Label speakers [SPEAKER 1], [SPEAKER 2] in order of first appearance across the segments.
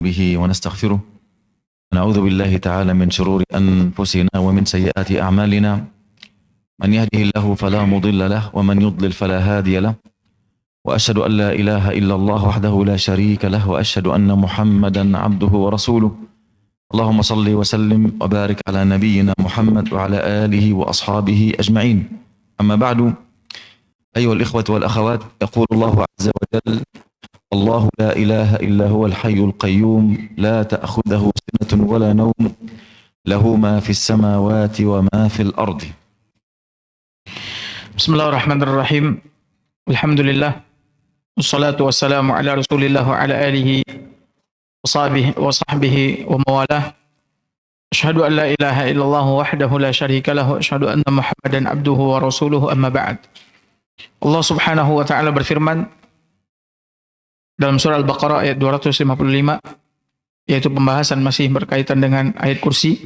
[SPEAKER 1] به ونستغفره ونعوذ بالله تعالى من شرور أنفسنا ومن سيئات أعمالنا من يهده الله فلا مضل له ومن يضلل فلا هادي له وأشهد أن لا إله إلا الله وحده لا شريك له وأشهد أن محمدا عبده ورسوله اللهم صل وسلم وبارك على نبينا محمد وعلى آله وأصحابه أجمعين أما بعد أيها الإخوة والأخوات يقول الله عز وجل الله لا إله إلا هو الحي القيوم لا تأخذه سنة ولا نوم له ما في السماوات وما في الأرض.
[SPEAKER 2] Bismillahirrahmanirrahim. Alhamdulillah. Wassalatu wassalamu ala Rasulillah wa ala alihi wa sahbihi wa mawalah. Asyhadu an la ilaha illallah wahdahu la syarika lahu wa asyhadu anna Muhammadan abduhu wa rasuluhu amma ba'd. Allah Subhanahu wa taala berfirman dalam surah Al-Baqarah ayat 255, yaitu pembahasan masih berkaitan dengan ayat kursi.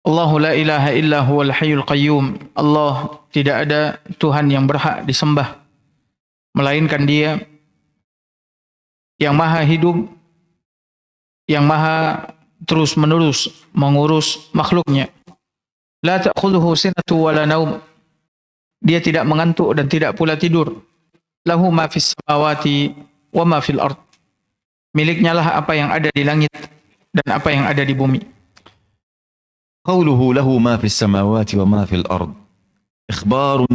[SPEAKER 2] Allahu la ilaha illa huwal hayyul qayyum. Allah tidak ada Tuhan yang berhak disembah melainkan Dia yang maha hidup, yang maha terus-menerus mengurus makhluknya. La ta'khudhuhu sinatu wala naum. Dia tidak mengantuk dan tidak pula tidur. Lahu ma fis samawati wa ma fil ard. Miliknya lah apa yang ada di langit dan apa yang ada di bumi.
[SPEAKER 1] قوله له ما في السماوات وما في الأرض إخبار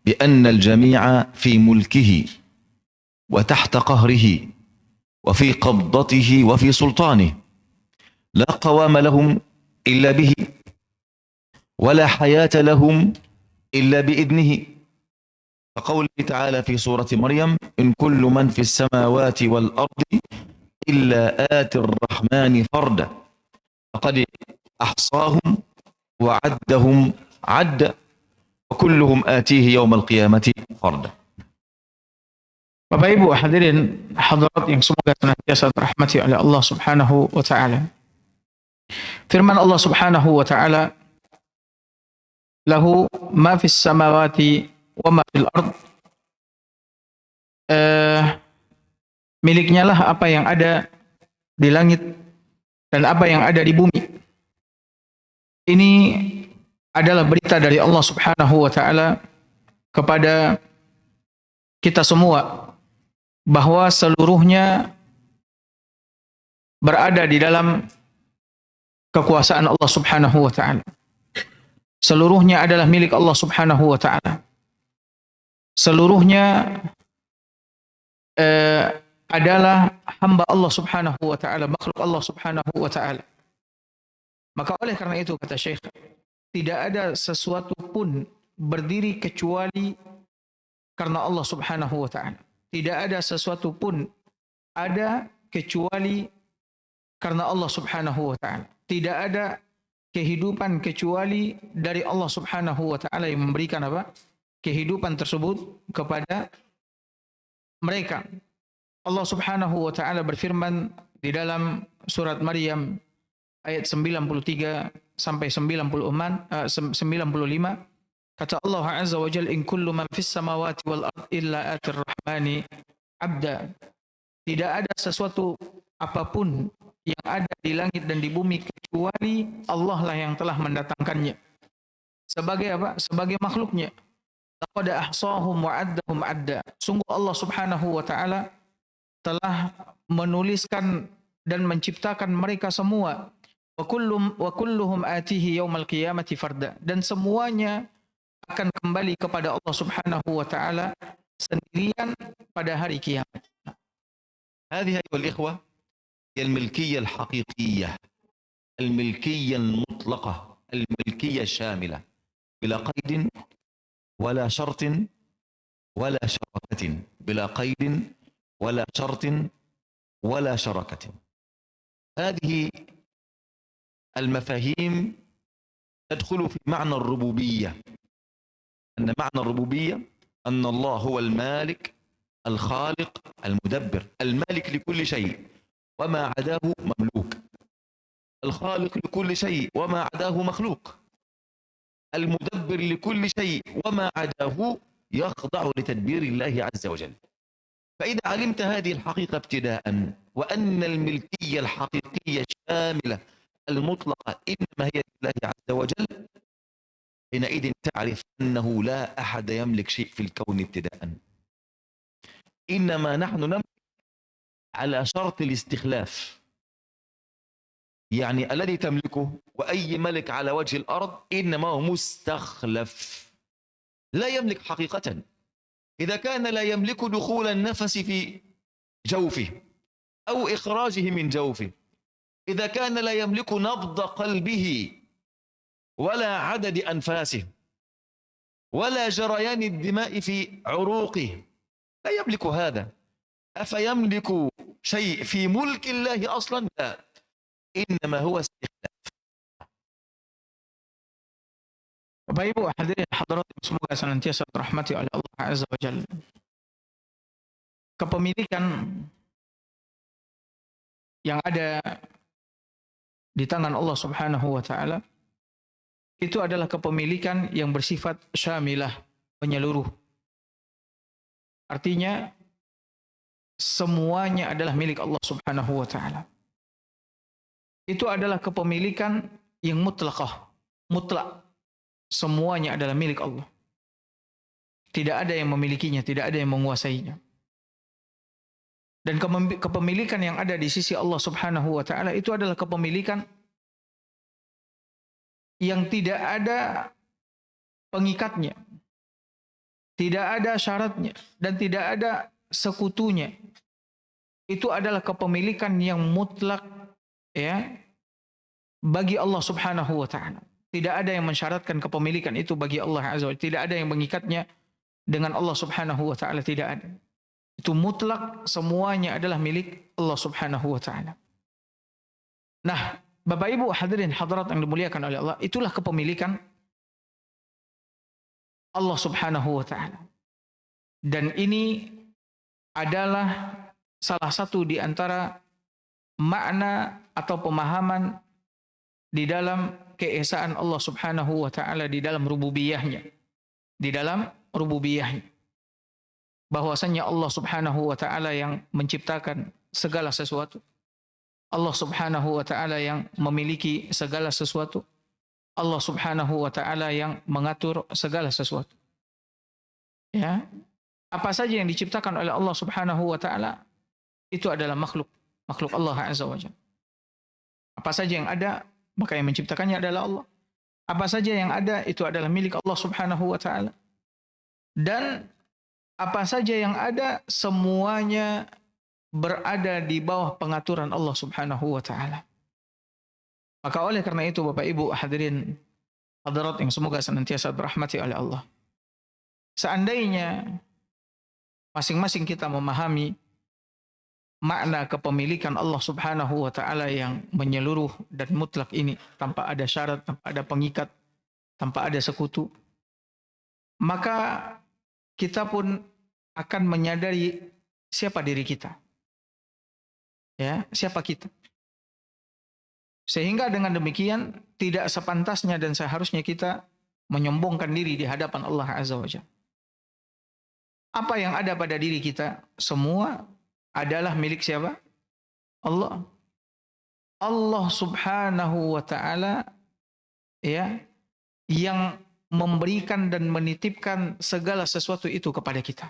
[SPEAKER 1] بأن الجميع في ملكه وتحت قهره وفي قبضته وفي سلطانه لا قوام لهم إلا به ولا حياة لهم إلا بإذنه فقوله تعالى في سورة مريم إن كل من في السماوات والأرض إلا آتي الرحمن فردا فقد أحصاهم وعدهم عدا وكلهم آتيه يوم القيامة فردا.
[SPEAKER 2] Bapak Ibu hadirin hadirat yang semoga senantiasa dirahmati oleh Allah Subhanahu wa taala. Firman Allah Subhanahu wa taala, lahu ma fis samawati wa ma fil ard. Miliknya lah apa yang ada di langit dan apa yang ada di bumi. Ini adalah berita dari Allah Subhanahu wa taala kepada kita semua bahwa seluruhnya berada di dalam kekuasaan Allah Subhanahu wa taala. Seluruhnya adalah milik Allah Subhanahu wa taala. Seluruhnya adalah hamba Allah Subhanahu wa taala, makhluk Allah Subhanahu wa taala. Maka oleh karena itu kata Syekh, tidak ada sesuatu pun berdiri kecuali karena Allah Subhanahu wa taala. Tidak ada sesuatu pun ada kecuali karena Allah Subhanahu wa taala. Tidak ada kehidupan kecuali dari Allah Subhanahu wa taala yang memberikan apa? Kehidupan tersebut kepada mereka. Allah Subhanahu wa taala berfirman di dalam surat Maryam ayat 93 sampai 95, kata Allah Azza wa Jalla, in kullu man fis samawati wal ard illa atir rahmani abda. Tidak ada sesuatu apapun yang ada di langit dan di bumi kecuali Allah lah yang telah mendatangkannya. Sebagai apa? Sebagai makhluknya. Laqad ahsahum wa addahum adda. Sungguh Allah Subhanahu wa taala telah menuliskan dan menciptakan mereka semua. Wa kulluhum atihi yaumal qiyamati farda. Dan semuanya akan kembali kepada Allah Subhanahu wa taala sendirian pada hari kiamat.
[SPEAKER 1] هذه أيها الإخوة هي الملكية الحقيقية، الملكية المطلقة، الملكية الشاملة بلا قيد ولا شرط ولا شركة، بلا قيد ولا شرط ولا شركة. هذه المفاهيم تدخل في معنى الربوبية، أن معنى الربوبية أن الله هو المالك الخالق المدبر، المالك لكل شيء وما عداه مملوك، الخالق لكل شيء وما عداه مخلوق، المدبر لكل شيء وما عداه يخضع لتدبير الله عز وجل. فإذا علمت هذه الحقيقة ابتداء وأن الملكية الحقيقية الشاملة المطلقة إنما هي لله عز وجل، حينئذ تعرف أنه لا أحد يملك شيء في الكون ابتداء، إنما نحن نملك على شرط الاستخلاف. يعني الذي تملكه وأي ملك على وجه الأرض إنما هو مستخلف، لا يملك حقيقة. إذا كان لا يملك دخول النفس في جوفه أو إخراجه من جوفه، إذا كان لا يملك نبض قلبه ولا عدد أنفاسه ولا جريان الدماء في عروقه، لا يملك هذا، أفيملك شيء في ملك الله أصلا؟ لا، إنما هو استخلاف.
[SPEAKER 2] Bapak Ibu hadirin hadirat semoga senantiasa dirahmati oleh Allah Azza wa Jalla. Kepemilikan yang ada di tangan Allah Subhanahu wa taala itu adalah kepemilikan yang bersifat syamilah, menyeluruh. Artinya semuanya adalah milik Allah Subhanahu wa taala. Itu adalah kepemilikan yang mutlaqah, mutlak. Semuanya adalah milik Allah. Tidak ada yang memilikinya, tidak ada yang menguasainya. Dan kepemilikan yang ada di sisi Allah Subhanahu wa taala itu adalah kepemilikan yang tidak ada pengikatnya, tidak ada syaratnya, dan tidak ada sekutunya. Itu adalah kepemilikan yang mutlak, ya, bagi Allah Subhanahu wa taala. Tidak ada yang mensyaratkan kepemilikan itu bagi Allah Azza wa Jalla. Tidak ada yang mengikatnya dengan Allah Subhanahu wa taala, tidak ada. Itu mutlak, semuanya adalah milik Allah Subhanahu wa taala. Nah, Bapak Ibu hadirin hadirat yang dimuliakan oleh Allah, itulah kepemilikan Allah Subhanahu wa taala. Dan ini adalah salah satu di antara makna atau pemahaman di dalam keesaan Allah Subhanahu wa taala di dalam rububiyahnya. Di dalam rububiyahnya. Bahwasanya Allah Subhanahu wa taala yang menciptakan segala sesuatu. Allah Subhanahu wa taala yang memiliki segala sesuatu. Allah Subhanahu wa taala yang mengatur segala sesuatu. Ya. Apa saja yang diciptakan oleh Allah Subhanahu wa taala itu adalah makhluk Allah Azza wa Jalla. Apa saja yang ada, maka yang menciptakannya adalah Allah. Apa saja yang ada itu adalah milik Allah Subhanahu wa taala. Dan apa saja yang ada semuanya berada di bawah pengaturan Allah Subhanahu wa taala. Maka oleh karena itu Bapak Ibu hadirin hadirat yang semoga senantiasa dirahmati oleh Allah. Seandainya masing-masing kita memahami makna kepemilikan Allah Subhanahu wa taala yang menyeluruh dan mutlak ini, tanpa ada syarat, tanpa ada pengikat, tanpa ada sekutu, maka kita pun akan menyadari siapa diri kita. Ya, siapa kita. Sehingga dengan demikian tidak sepantasnya dan seharusnya kita menyombongkan diri di hadapan Allah Azza wa Jalla. Apa yang ada pada diri kita semua adalah milik siapa? Allah. Allah Subhanahu wa taala, ya, yang memberikan dan menitipkan segala sesuatu itu kepada kita.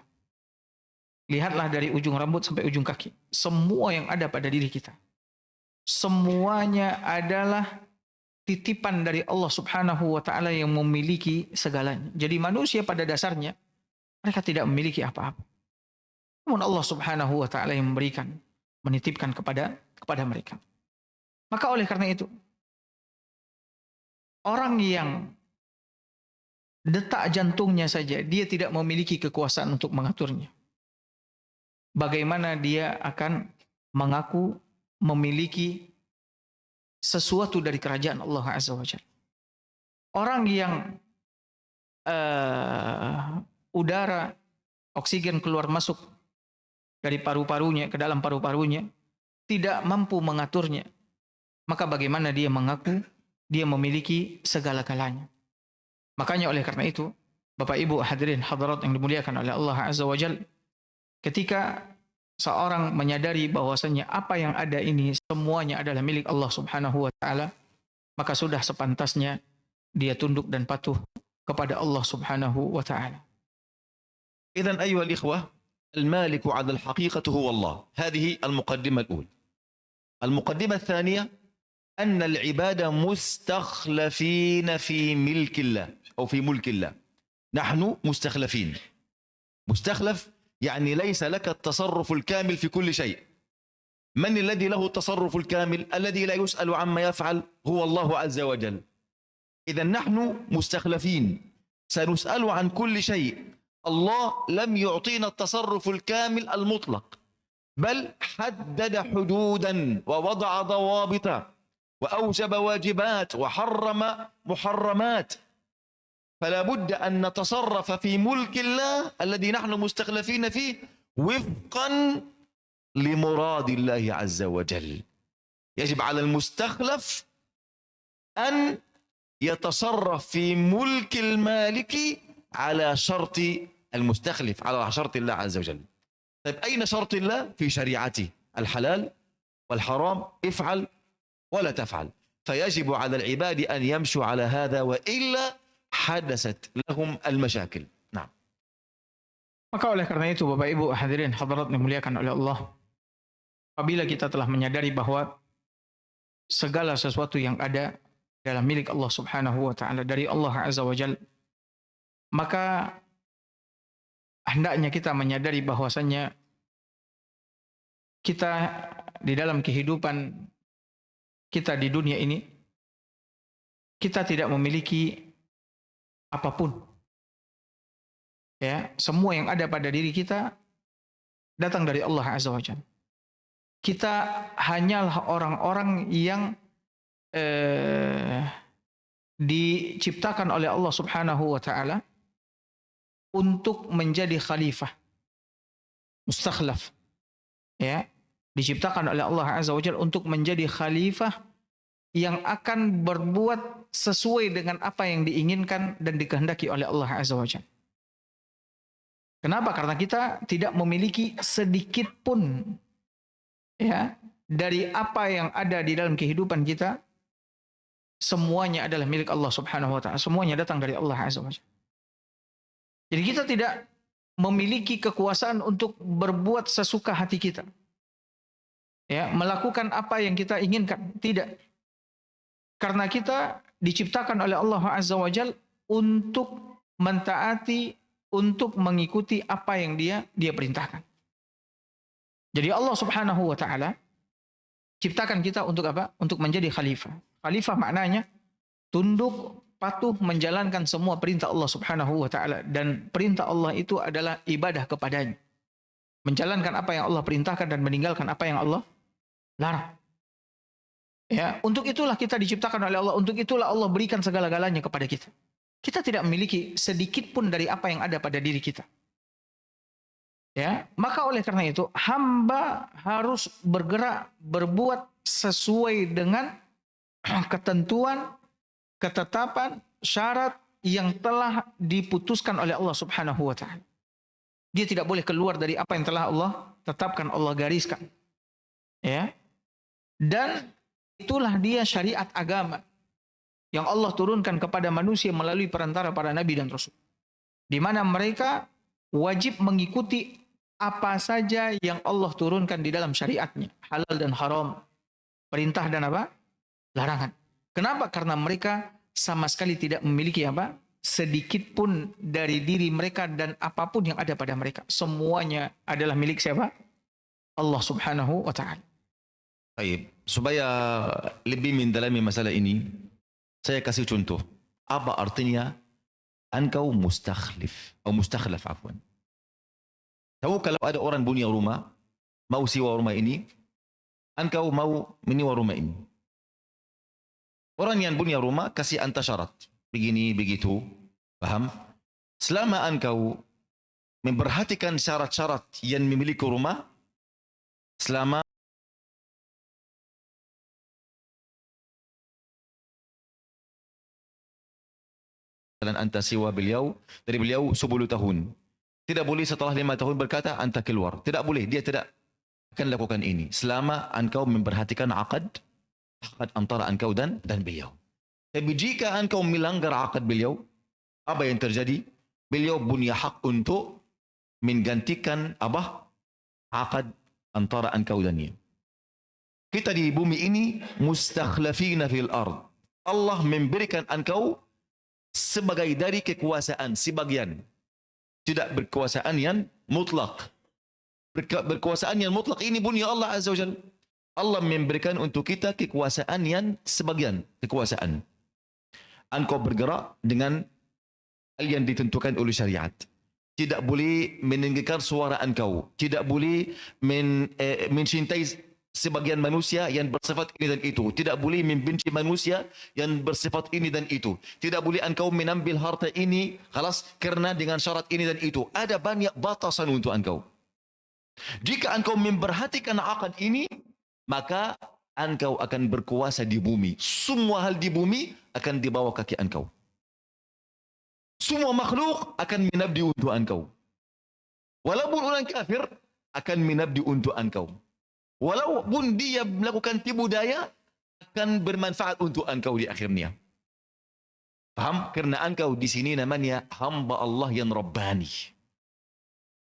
[SPEAKER 2] Lihatlah dari ujung rambut sampai ujung kaki. Semua yang ada pada diri kita, semuanya adalah titipan dari Allah Subhanahu wa taala yang memiliki segalanya. Jadi manusia pada dasarnya mereka tidak memiliki apa-apa. Namun Allah Subhanahu wa taala yang memberikan, menitipkan kepada mereka. Maka oleh karena itu, orang yang detak jantungnya saja dia tidak memiliki kekuasaan untuk mengaturnya, bagaimana dia akan mengaku memiliki sesuatu dari kerajaan Allah Azza wa Jalla? Orang yang udara, oksigen keluar masuk dari paru-parunya ke dalam paru-parunya tidak mampu mengaturnya, maka bagaimana dia mengaku dia memiliki segala-galanya? Makanya oleh karena itu, Bapak Ibu hadirin hadirat yang dimuliakan oleh Allah Azza wa Jalla, ketika seorang menyadari bahwasanya apa yang ada ini semuanya adalah milik Allah Subhanahu wa taala, maka sudah sepantasnya dia tunduk dan patuh kepada Allah Subhanahu wa taala.
[SPEAKER 1] إذن أيها الإخوة، المالك على الحقيقة هو الله. هذه المقدمة الأولى. المقدمة الثانية أن العباد مستخلفين في ملك الله أو في ملك الله. نحن مستخلفين. مستخلف يعني ليس لك التصرف الكامل في كل شيء. من الذي له التصرف الكامل؟ الذي لا يسأل عما يفعل هو الله عز وجل. إذا نحن مستخلفين، سنسأل عن كل شيء. الله لم يعطينا التصرف الكامل المطلق، بل حدد حدودا ووضع ضوابط وأوجب واجبات وحرم محرمات. فلا بد أن نتصرف في ملك الله الذي نحن مستخلفين فيه وفقا لمراد الله عز وجل. يجب على المستخلف أن يتصرف في ملك المالك على شرط المستخلف، على شرط الله عز وجل. طيب أين شرط الله؟ في شريعته، الحلال والحرام، افعل ولا تفعل. فيجب على العباد أن يمشوا على هذا، وإلا حدثت لهم المشاكل. نعم.
[SPEAKER 2] Maka oleh karena itu Bapak Ibu hadirin hadirat dimuliakan oleh Allah, apabila kita telah menyadari bahwa segala sesuatu yang ada adalah milik Allah Subhanahu wa taala, dari Allah Azza wa Jalla, maka hendaknya kita menyadari bahwasannya kita di dalam kehidupan kita di dunia ini, kita tidak memiliki apapun. Ya, semua yang ada pada diri kita datang dari Allah Azza wa Jalla. Kita hanyalah orang-orang yang diciptakan oleh Allah Subhanahu wa taala untuk menjadi khalifah, mustakhlaf. Ya, diciptakan oleh Allah Azza wa Jalla untuk menjadi khalifah yang akan berbuat sesuai dengan apa yang diinginkan dan dikehendaki oleh Allah Azza wa Jalla. Kenapa? Karena kita tidak memiliki sedikit pun ya dari apa yang ada di dalam kehidupan kita, semuanya adalah milik Allah Subhanahu wa taala, semuanya datang dari Allah Azza wa Jalla. Jadi kita tidak memiliki kekuasaan untuk berbuat sesuka hati kita. Ya, melakukan apa yang kita inginkan, tidak. Karena kita diciptakan oleh Allah Azza wa Jalla untuk mentaati, untuk mengikuti apa yang dia perintahkan. Jadi Allah Subhanahu wa taala ciptakan kita untuk apa? Untuk menjadi khalifah. Khalifah maknanya tunduk, patuh, menjalankan semua perintah Allah Subhanahu wa taala, dan perintah Allah itu adalah ibadah kepadanya. Menjalankan apa yang Allah perintahkan dan meninggalkan apa yang Allah larang. Ya, untuk itulah kita diciptakan oleh Allah, untuk itulah Allah berikan segala-galanya kepada kita. Kita tidak memiliki sedikit pun dari apa yang ada pada diri kita. Ya, maka oleh karena itu hamba harus bergerak, berbuat sesuai dengan ketentuan, ketetapan, syarat yang telah diputuskan oleh Allah Subhanahu wa taala. Dia tidak boleh keluar dari apa yang telah Allah tetapkan, Allah gariskan. Ya. Dan itulah dia syariat agama yang Allah turunkan kepada manusia melalui perantara para nabi dan rasul, di mana mereka wajib mengikuti apa saja yang Allah turunkan di dalam syariatnya, halal dan haram, perintah dan apa? Larangan. Kenapa? Karena mereka sama sekali tidak memiliki apa? Sedikit pun dari diri mereka dan apapun yang ada pada mereka, semuanya adalah milik siapa? Allah Subhanahu wa taala.
[SPEAKER 1] Baik, supaya lebih mendalami masalah ini, saya kasih contoh. Apa artinya engkau mustakhlif atau mustakhlaf afwan? Tahu kalau ada orang punya rumah, mau sewa rumah ini, engkau mau menyewa rumah ini. Orang yang punya rumah kasih anta syarat, begini begitu, paham? Selama engkau memperhatikan syarat-syarat yang memiliki rumah, selama dan anta sewa beliau, dari beliau 10 tahun. Tidak boleh setelah 5 tahun berkata anta keluar. Tidak boleh, dia tidak akan lakukan ini selama engkau memperhatikan akad antara engkau dan beliau. Tapi jika engkau melanggar akad beliau, apa yang terjadi? Beliau punya hak untuk menggantikan akad antara engkau dan dia. Kita di bumi ini mustakhlafina fil ard. Allah memberikan engkau sebagai dari kekuasaan sebagian. Tidak berkuasaan yang mutlak. Berkuasaan yang mutlak ini punya Allah Azza wa Jalla. Allah memberikan untuk kita kekuasaan yang sebagian kekuasaan. Engkau bergerak dengan hal yang ditentukan oleh syariat. Tidak boleh meninggikan suara engkau. Tidak boleh mencintai sebagian manusia yang bersifat ini dan itu. Tidak boleh membenci manusia yang bersifat ini dan itu. Tidak boleh engkau menambil harta ini khalas karena dengan syarat ini dan itu. Ada banyak batasan untuk engkau. Jika engkau memperhatikan akad ini, maka engkau akan berkuasa di bumi. Semua hal di bumi akan dibawa kaki engkau. Semua makhluk akan mengabdi untuk engkau. Walaupun orang kafir akan mengabdi untuk engkau. Walaupun dia melakukan tipu daya, akan bermanfaat untuk engkau di akhirnya. Paham? Karena engkau di sini namanya hamba Allah yang Rabbani.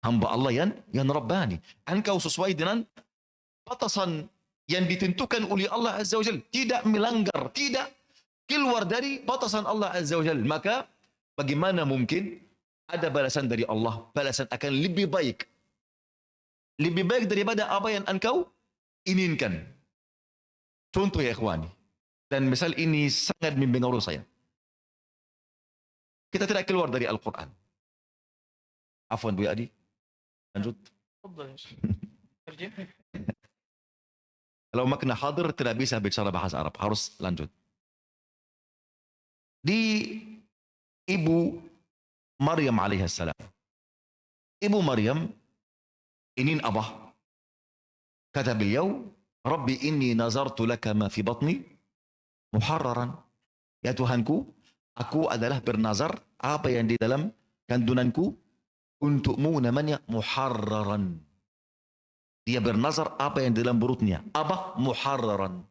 [SPEAKER 1] Hamba Allah yang Rabbani. Engkau sesuai dengan batasan yang ditentukan oleh Allah Azza wa Jalla. Tidak melanggar, tidak keluar dari batasan Allah Azza wa Jalla. Maka bagaimana mungkin ada balasan dari Allah? Balasan akan lebih baik. Lebih baik daripada apa yang engkau inginkan. Contoh ya ikhwani. Dan misal ini sangat mempengaruhi saya. Kita tidak keluar dari Al-Quran. Afwan Bu Adi. Lanjut. Kalau makna hadir tidak bisa bicara bahasa Arab. Harus lanjut. Di Ibu Maryam alaihissalam. Ibu Maryam ingin apa? Kata beliau, Rabbi inni nazartu laka ma fi batni muharraran. Ya Tuhanku, aku adalah bernazar apa yang di dalam kandunganku untukmu namanya muharraran. Dia bernazar apa yang di dalam perutnya. Apa? Muharraran.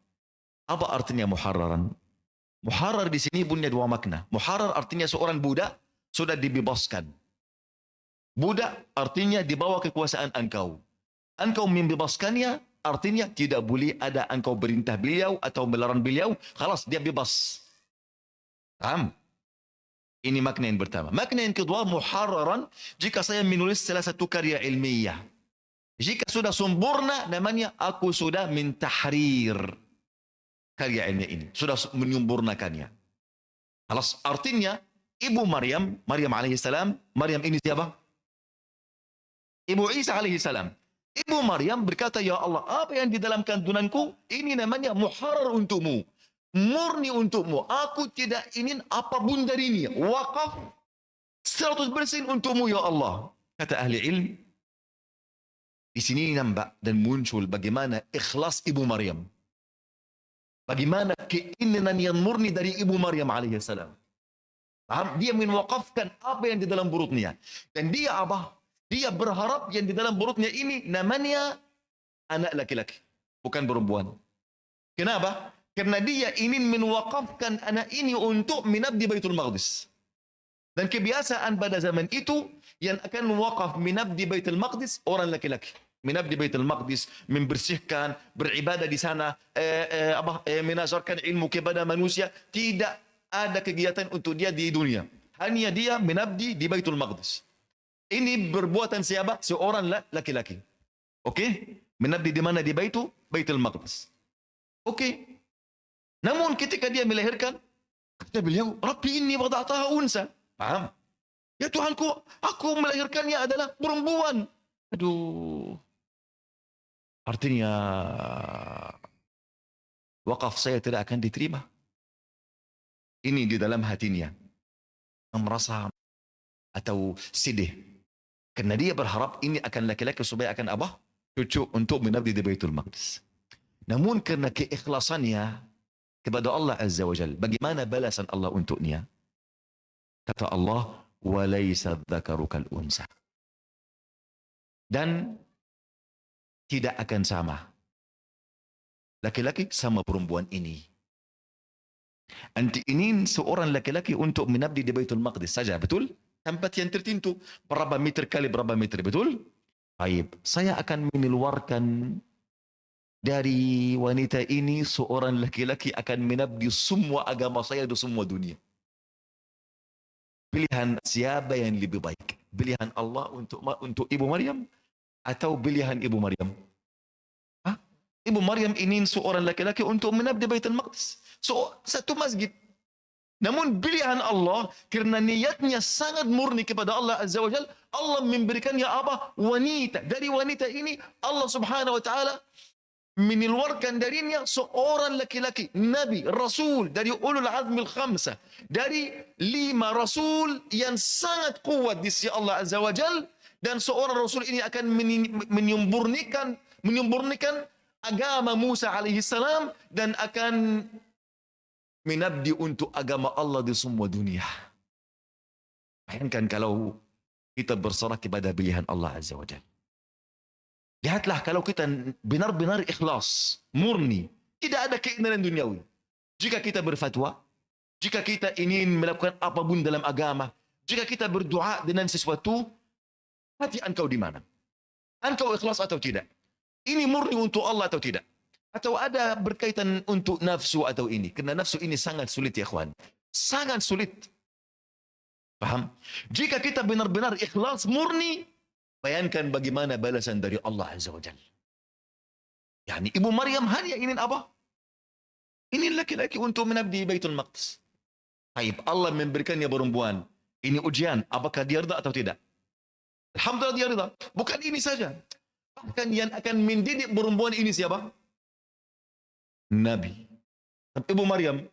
[SPEAKER 1] Apa artinya muharraran? Muharrar di sini punya dua makna. Muharrar artinya seorang budak sudah dibebaskan. Budak artinya di bawah kekuasaan engkau. Engkau membebaskannya artinya tidak boleh ada engkau perintah beliau atau melarang beliau. Khalas dia bebas. Paham? Ini makna yang pertama. Makna yang kedua, muharraran, jika saya menulis salah satu karya ilmiah. Jika sudah sempurna namanya aku sudah mentahrir karya ilmiah ini. Sudah menyempurnakannya. Khalas artinya Ibu Maryam alaihissalam, Maryam ini siapa? Ibu Isa alaihissalam. Ibu Maryam berkata, ya Allah, apa yang di dalam kandunganku ini namanya muharrar untukmu, murni untukmu. Aku tidak ingin apapun dari ini. Wakaf 100% untukmu ya Allah. Kata ahli ilmu, di sini nampak dan muncul bagaimana ikhlas Ibu Maryam. Bagaimana keinginan yang murni dari Ibu Maryam alaihissalam. Dia menwakafkan apa yang di dalam perutnya. Dan dia apa? Dia berharap yang di dalam perutnya ini namanya anak laki-laki, bukan perempuan. Kenapa? Karena dia ingin menwakafkan anak ini untuk minabdi Baitul Maqdis. Dan kebiasaan pada zaman itu yang akan wakaf minabdi Baitul Maqdis orang laki-laki. Minabdi Baitul Maqdis, membersihkan, beribadah di sana, menazarkan ilmu kepada manusia. Tidak ada kegiatan untuk dia di dunia. Hanya dia menabdi di Baitul Maqdis. Ini berbuatan siapa? Seorang laki-laki. Oke? Menabdi di mana? Di Baitul Maqdis. Oke. Namun ketika dia melahirkan, kata beliau, Rabbi inni wada'taha unsa. Paham? Ya Tuhanku, aku melahirkannya adalah perempuan. Aduh. Artinya wakaf saya tidak akan diterima. Ini di dalam hatinya. Merasa atau sedih. Karena dia berharap ini akan laki-laki supaya akan apa? Cucu untuk menabdi di Baitul Maqdis. Namun karena keikhlasannya kepada Allah Azza wa Jalla, bagaimana balasan Allah untuknya? Kata Allah, walaysa dzakaru kal unsa. Dan tidak akan sama. Laki-laki sama perempuan ini. Anti ingin seorang laki-laki untuk mengabdi di Baitul Maqdis saja, betul? Tempat yang tertentu, berapa meter kali berapa meter, betul? Baik, saya akan mengeluarkan dari wanita ini seorang laki-laki akan mengabdi semua agama saya di semua dunia. Pilihan siapa yang lebih baik? Pilihan Allah untuk Ibu Maryam atau pilihan Ibu Maryam? Hah? Ibu Maryam ingin seorang laki-laki untuk mengabdi Baitul Maqdis. So, satu masjid. Namun pilihan Allah, kerana niatnya sangat murni kepada Allah Azza wa Jal, Allah memberikannya apa? Wanita. Dari wanita ini, Allah Subhanahu wa Ta'ala mengeluarkan darinya seorang laki-laki, Nabi, Rasul, dari ulul azmil khamsah, dari 5 Rasul yang sangat kuat di sisi Allah Azza wa Jal, dan seorang Rasul ini akan menyempurnikan agama Musa alaihi salam dan akan mengabdi untuk agama Allah di semua dunia. Bayangkan kalau kita berserah kepada pilihan Allah Azza wa Jalla. Lihatlah kalau kita benar-benar ikhlas, murni, tidak ada keinginan duniawi. Jika kita berfatwa, jika kita ingin melakukan apapun dalam agama, jika kita berdoa dengan sesuatu, hati engkau di mana? Engkau ikhlas atau tidak? Ini murni untuk Allah atau tidak? Atau ada berkaitan untuk nafsu atau ini? Kerana nafsu ini sangat sulit ya kawan. Sangat sulit. Faham? Jika kita benar-benar ikhlas murni, bayangkan bagaimana balasan dari Allah Azza wa Jalla. Yani Ibu Maryam hanya ingin apa? Ini laki-laki untuk mengabdi Baitul Maqdis. Baik, Allah memberikannya perempuan. Ini ujian, apakah dia rida atau tidak? Alhamdulillah dia rida. Bukan ini saja. Bahkan yang akan mendidik perempuan ini siapa? Nabi. Ibu Maryam,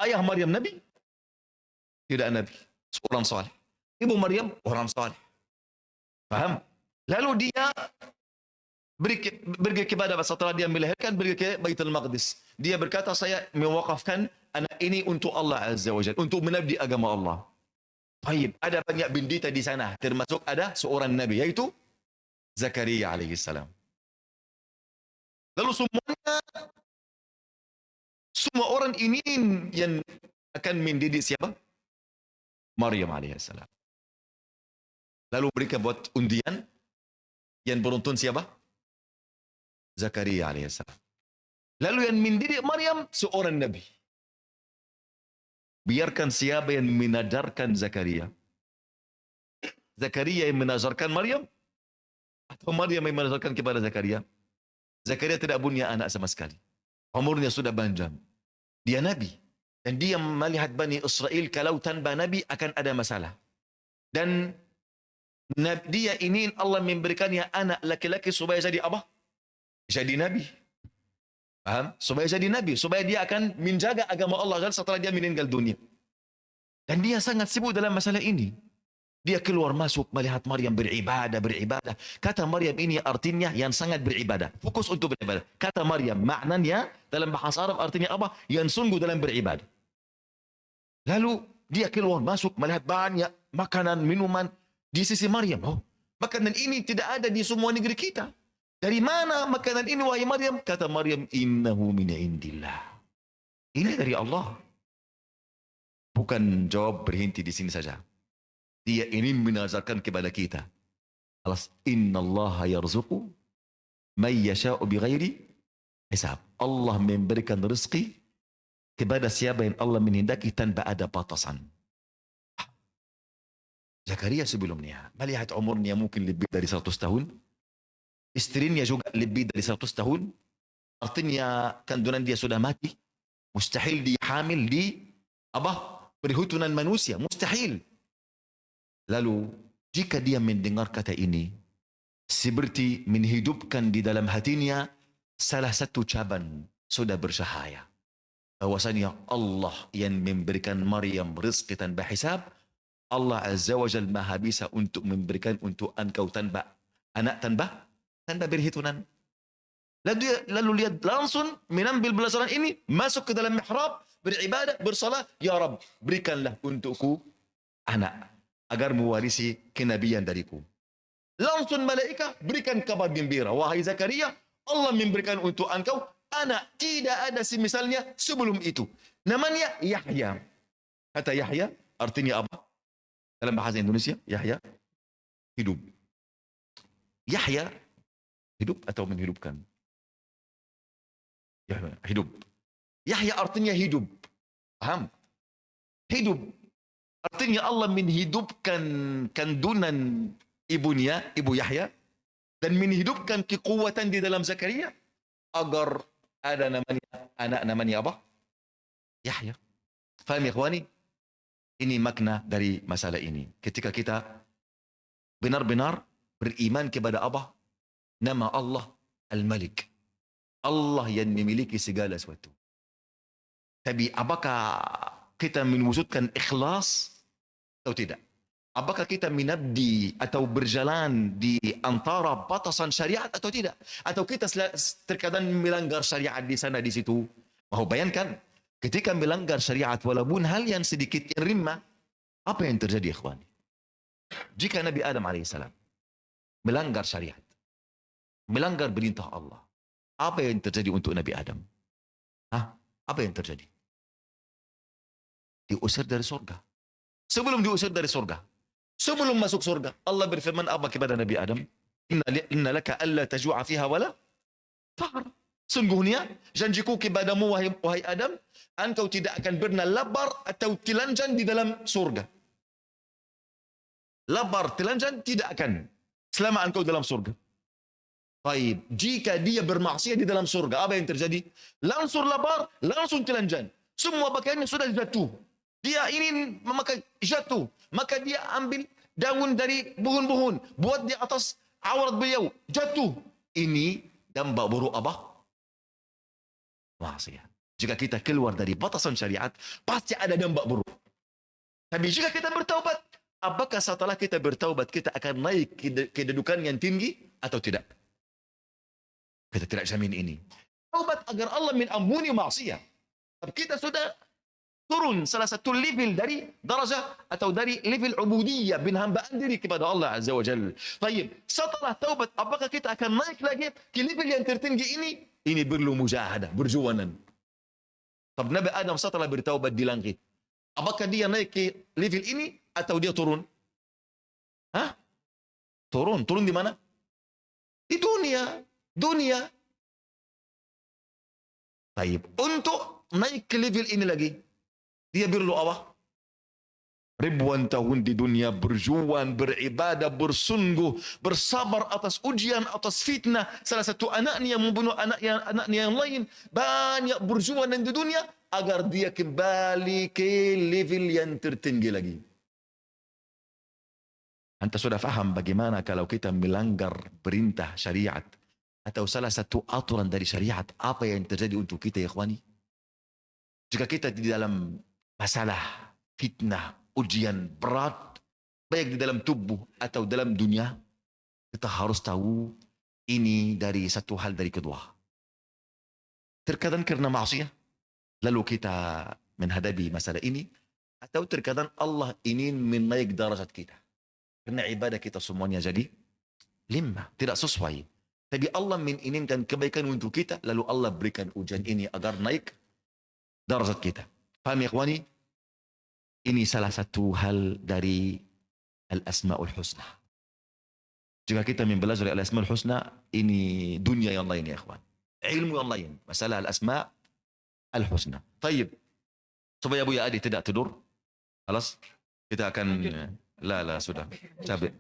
[SPEAKER 1] ayah Maryam Nabi? Tidak Nabi, seorang saleh. Ibu Maryam orang saleh. Faham? Lalu dia pergi kepada setelah dia melahirkan, pergi ke Baitul Maqdis. Dia berkata, saya mewakafkan anak ini untuk Allah Azza wa Jalla, untuk mengabdi agama Allah. Baik, ada banyak bendita di sana, termasuk ada seorang Nabi, yaitu Zakaria alaihi salam. Lalu semua orang ini yang akan mendidik siapa? Maryam alaihissalam. Lalu mereka buat undian, yang beruntun siapa? Zakaria alaihissalam. Lalu yang mendidik Maryam seorang Nabi. Biarkan siapa yang menadarkan Zakaria. Zakaria yang menadarkan Maryam, atau Maryam yang menadarkan kepada Zakaria. Zakaria tidak punya anak sama sekali. Umurnya sudah panjang. Dia Nabi. Dan dia melihat Bani Israel kalau tanpa Nabi akan ada masalah. Dan dia ingin Allah memberikannya anak laki-laki supaya jadi apa? Jadi Nabi. Paham? Supaya jadi Nabi. Supaya dia akan menjaga agama Allah setelah dia meninggal dunia. Dan dia sangat sibuk dalam masalah ini. Dia keluar masuk melihat Maryam beribadah. Kata Maryam ini artinya yang sangat beribadah. Fokus untuk beribadah. Kata Maryam maknanya dalam bahasa Arab artinya apa? Yang sungguh dalam beribadah. Lalu dia keluar masuk melihat banyak makanan, minuman di sisi Maryam. Oh, makanan ini tidak ada di semua negeri kita. Dari mana makanan ini wahai Maryam? Kata Maryam, innahu min indillah. Ini dari Allah. Bukan jawab berhenti di sini saja. Dia ingin menazarkan kepada kita. Innallaha yarzuqu may yasha'u bighairi hisab. Allah memberikan rezeki kepada siapa yang Allah menghendaki tanpa ada batasan. Zakaria sebelumnya melihat umurnya mungkin lebih dari 100 tahun. Istrinya juga lebih dari 100 tahun. Artinya kandungan dia sudah mati. Mustahil dia hamil di perhutanan manusia. Mustahil. Lalu jika dia mendengar kata ini, seperti menghidupkan di dalam hatinya salah satu cabang sudah bercahaya. Bahwasanya Allah yang memberikan Maryam rezeki tanpa hisab. Allah Azza wa Jalla maha bisa untuk memberikan untuk engkau tanpa anak, tanpa berhitungan. Lalu lihat langsung menambil belasan ini, masuk ke dalam mihrab, beribadah, bersalat. Ya Rabb, berikanlah untukku anak agar mewarisi kenabian dariku. Langsung malaikat berikan kabar gembira. Wahai Zakaria,
[SPEAKER 3] Allah memberikan untuk engkau anak. Tidak ada semisalnya sebelum itu. Namanya Yahya. Kata Yahya artinya apa? Dalam bahasa Indonesia, Yahya hidup. Yahya hidup atau menghidupkan? Yahya hidup. Yahya artinya hidup. Paham? Hidup. Artinya Allah menghidupkan kandungan ibunya, ibu Yahya, dan menghidupkan kekuatan di dalam Zakaria agar ada namanya anak namanya apa? Yahya. Faham ya ikhwani? Ini makna dari masalah ini. Ketika kita benar-benar beriman kepada apa? Nama Allah Al-Malik. Allah yang memiliki segala sesuatu. Tapi apakah kita mewujudkan ikhlas atau tidak? Apakah kita menabdi atau berjalan di antara batasan syariat atau tidak? Atau kita terkadang melanggar syariat di sana di situ? Mau bayangkan, ketika melanggar syariat walaupun hal yang sedikit yang rimah, apa yang terjadi ikhwani? Jika Nabi Adam alaihissalam melanggar syariat, melanggar perintah Allah, apa yang terjadi untuk Nabi Adam? Apa yang terjadi? Diusir dari surga. Sebelum diusir dari surga, sebelum masuk surga, Allah berfirman apa kepada Nabi Adam? Inna laka alla tajua fiha wala tahar. Sungguhnya janjiku kepadamu wahai Adam, engkau tidak akan pernah lapar atau telanjang di dalam surga. Lapar, telanjang tidak akan selama engkau dalam surga. Baik, jika dia bermaksiat di dalam surga, apa yang terjadi? Langsung lapar, langsung telanjang. Semua pakaiannya sudah jatuh. Dia ingin memakai jatuh, maka dia ambil daun dari buhun-buhun, buat di atas aurat beliau, jatuh. Ini dampak buruk apa? Maksiat. Jika kita keluar dari batasan syariat, pasti ada dampak buruk. Tapi jika kita bertaubat, apakah setelah kita bertaubat kita akan naik kedudukan yang tinggi atau tidak? Kita tidak jamin ini. Taubat agar Allah mengampuni maksiat. Tapi kita sudah turun salah satu level dari darajah atau dari level ubudiyah, penghambaan diri kepada Allah Azza wa Jalla. Baik, setelah taubat apakah kita akan naik lagi ke level yang tertinggi ini? Ini perlu mujahadah, berjuangan. Tapi Nabi Adam setelah bertaubat di langit, apakah dia naik ke level ini atau dia turun? Turun. Turun di mana? Di dunia. Baik, untuk naik ke level ini lagi, dia perlu apa? Ribuan tahun di dunia berjuang, beribadah, bersungguh, bersabar atas ujian, atas fitnah. Salah satu anaknya yang membunuh anaknya yang lain. Banyak berjuang di dunia agar dia kembali ke level yang tertinggi lagi. Anda sudah faham bagaimana kalau kita melanggar perintah syariat atau salah satu aturan dari syariat, apa yang terjadi untuk kita ya ikhwani? Jika kita di dalam masalah, fitnah, ujian berat, baik di dalam tubuh atau dalam dunia, kita harus tahu ini dari satu hal dari kedua. Terkadang karena maksiat, lalu kita menghadapi masalah ini, atau terkadang Allah ingin menaik darajat kita. Karena ibadah kita semuanya jadi limah, tidak sesuai. Tapi Allah menginginkan kebaikan untuk kita, lalu Allah berikan ujian ini agar naik darajat kita. Paham ya ikhwani? Ini salah satu hal dari Al-Asma'ul Husna. Jika kita mempelajari Al-Asma'ul Husna, ini dunia yang lain ya ikhwan. Ilmu yang lain. Masalah Al-Asma'ul Husna. Tayyib. Supaya Buya Adi tidak tidur. Alas, kita akan... La, sudah. Capek.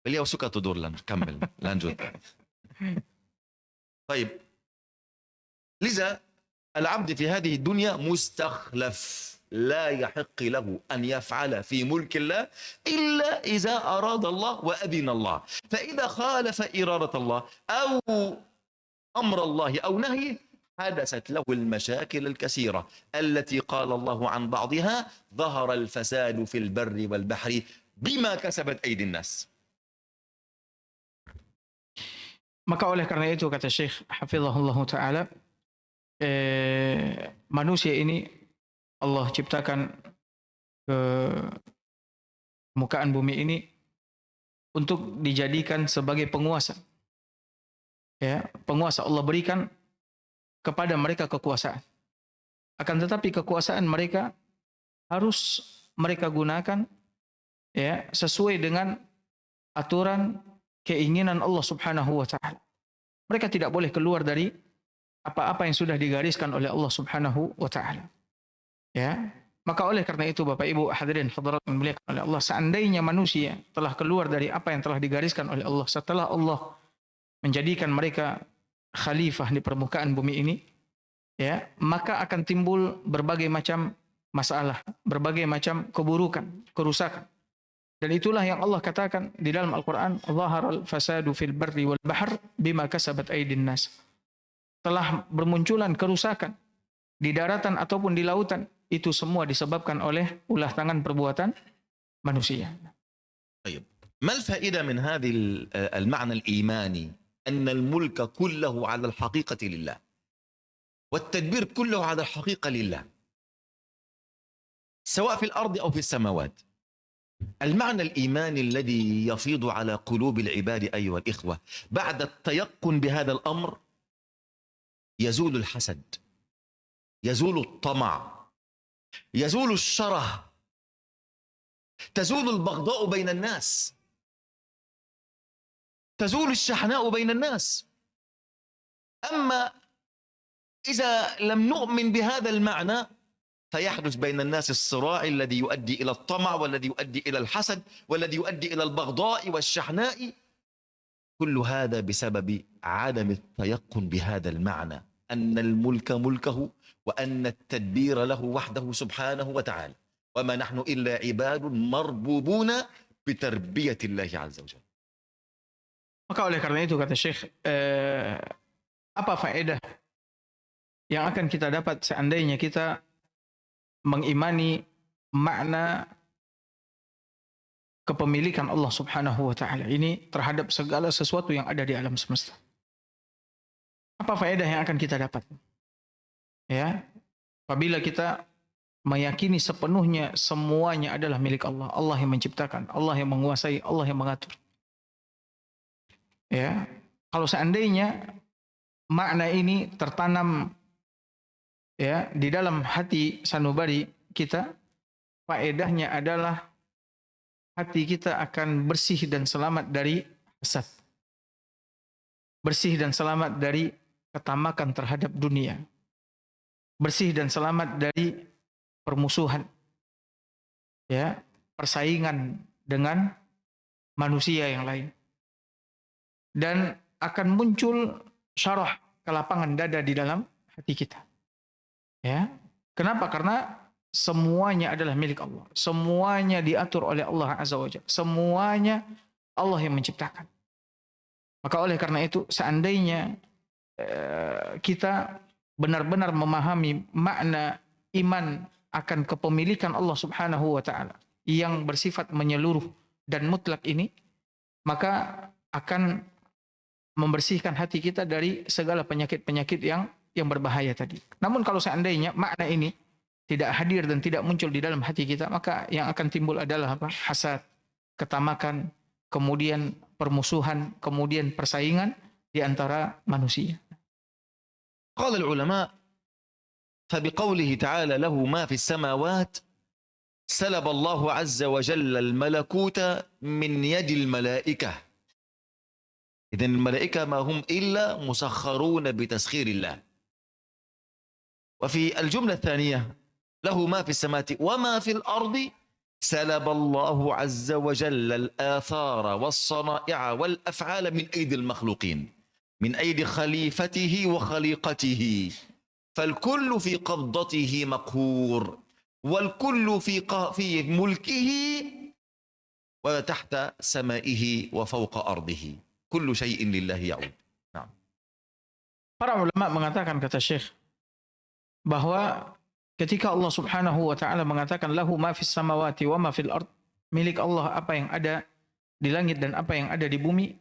[SPEAKER 3] Beliau suka tidur, kamil. Lanjut. Tayyib. Liza, العبد في هذه الدنيا مستخلف لا يحق له أن يفعل في ملك الله إلا إذا أراد الله وأذن الله. فإذا خالف إرادة الله أو أمر الله أو نهي حدثت له المشاكل الكثيرة التي قال الله عن بعضها ظهر الفساد في البر والبحر بما كسبت أيدي الناس.
[SPEAKER 2] Maka oleh karena itu kata Syekh Hafizahullah Ta'ala, manusia ini Allah ciptakan ke permukaan bumi ini untuk dijadikan sebagai penguasa. Ya, penguasa Allah berikan kepada mereka kekuasaan. Akan tetapi kekuasaan mereka harus mereka gunakan ya sesuai dengan aturan keinginan Allah Subhanahu wa taala. Mereka tidak boleh keluar dari apa-apa yang sudah digariskan oleh Allah Subhanahu wa taala. Ya. Maka oleh karena itu Bapak Ibu hadirin hadirat yang dimuliakan oleh Allah, seandainya manusia telah keluar dari apa yang telah digariskan oleh Allah setelah Allah menjadikan mereka khalifah di permukaan bumi ini, ya, maka akan timbul berbagai macam masalah, berbagai macam keburukan, kerusakan. Dan itulah yang Allah katakan di dalam Al-Qur'an, "Dhaharal fasadu fil barri wal bahr bima kasabat aydin nas." Telah bermunculan kerusakan di daratan ataupun di lautan, itu semua disebabkan oleh ulah tangan perbuatan manusia.
[SPEAKER 3] طيب ما الفائدة من هذه المعنى الإيماني أن الملك كله على الحقيقة لله والتدبير كله على الحقيقة لله سواء في الأرض أو في السماوات؟ المعنى الإيماني الذي يفيض على قلوب العباد أيها الإخوة بعد التيقن بهذا الأمر يزول الحسد، يزول الطمع، يزول الشره، تزول البغضاء بين الناس، تزول الشحناء بين الناس. أما إذا لم نؤمن بهذا المعنى فيحدث بين الناس الصراع الذي يؤدي إلى الطمع والذي يؤدي إلى الحسد والذي يؤدي إلى البغضاء والشحناء. كل هذا بسبب عدم التيقن بهذا المعنى أن الملك ملكه وأن التدبير له وحده سبحانه وتعالى وما نحن إلا عباد مربوبون بتربية الله عز وجل.
[SPEAKER 2] Maka oleh karena itu kata Syekh, apa faedah yang akan kita dapat seandainya kita mengimani makna kepemilikan Allah Subhanahu wa taala ini terhadap segala sesuatu yang ada di alam semesta? Apa faedah yang akan kita dapat? Ya, apabila kita meyakini sepenuhnya semuanya adalah milik Allah, Allah yang menciptakan, Allah yang menguasai, Allah yang mengatur. Ya, kalau seandainya makna ini tertanam ya di dalam hati sanubari kita, faedahnya adalah hati kita akan bersih dan selamat dari hasad, bersih dan selamat dari ketamakan terhadap dunia, bersih dan selamat dari permusuhan, ya, persaingan dengan manusia yang lain, dan akan muncul syarah, kelapangan dada di dalam hati kita. Ya, kenapa? Karena semuanya adalah milik Allah, semuanya diatur oleh Allah Azza wa Jalla, semuanya Allah yang menciptakan. Maka oleh karena itu, seandainya kita benar-benar memahami makna iman akan kepemilikan Allah Subhanahu wa taala yang bersifat menyeluruh dan mutlak ini, maka akan membersihkan hati kita dari segala penyakit-penyakit yang berbahaya tadi. Namun kalau seandainya makna ini tidak hadir dan tidak muncul di dalam hati kita, maka yang akan timbul adalah apa? Hasad, ketamakan, kemudian permusuhan, kemudian persaingan di antara manusia.
[SPEAKER 3] قال العلماء فبقوله تعالى له ما في السماوات سلب الله عز وجل الملكوت من يد الملائكة. إذن الملائكة ما هم إلا مسخرون بتسخير الله. وفي الجملة الثانية له ما في السماوات وما في الأرض سلب الله عز وجل الآثار والصنائع والأفعال من أيدي المخلوقين، من أيدي خليفته وخليقته، فالكل في قبضته مقهور والكل في ملكه وتحت سمائه وفوق أرضه، كل شيء لله يعود. نعم.
[SPEAKER 2] Para ulama mengatakan, kata Syekh, bahwa ketika Allah Subhanahu wa taala mengatakan lahu ma fis samawati wa ma fil ard, milik Allah apa yang ada di langit dan apa yang ada di bumi,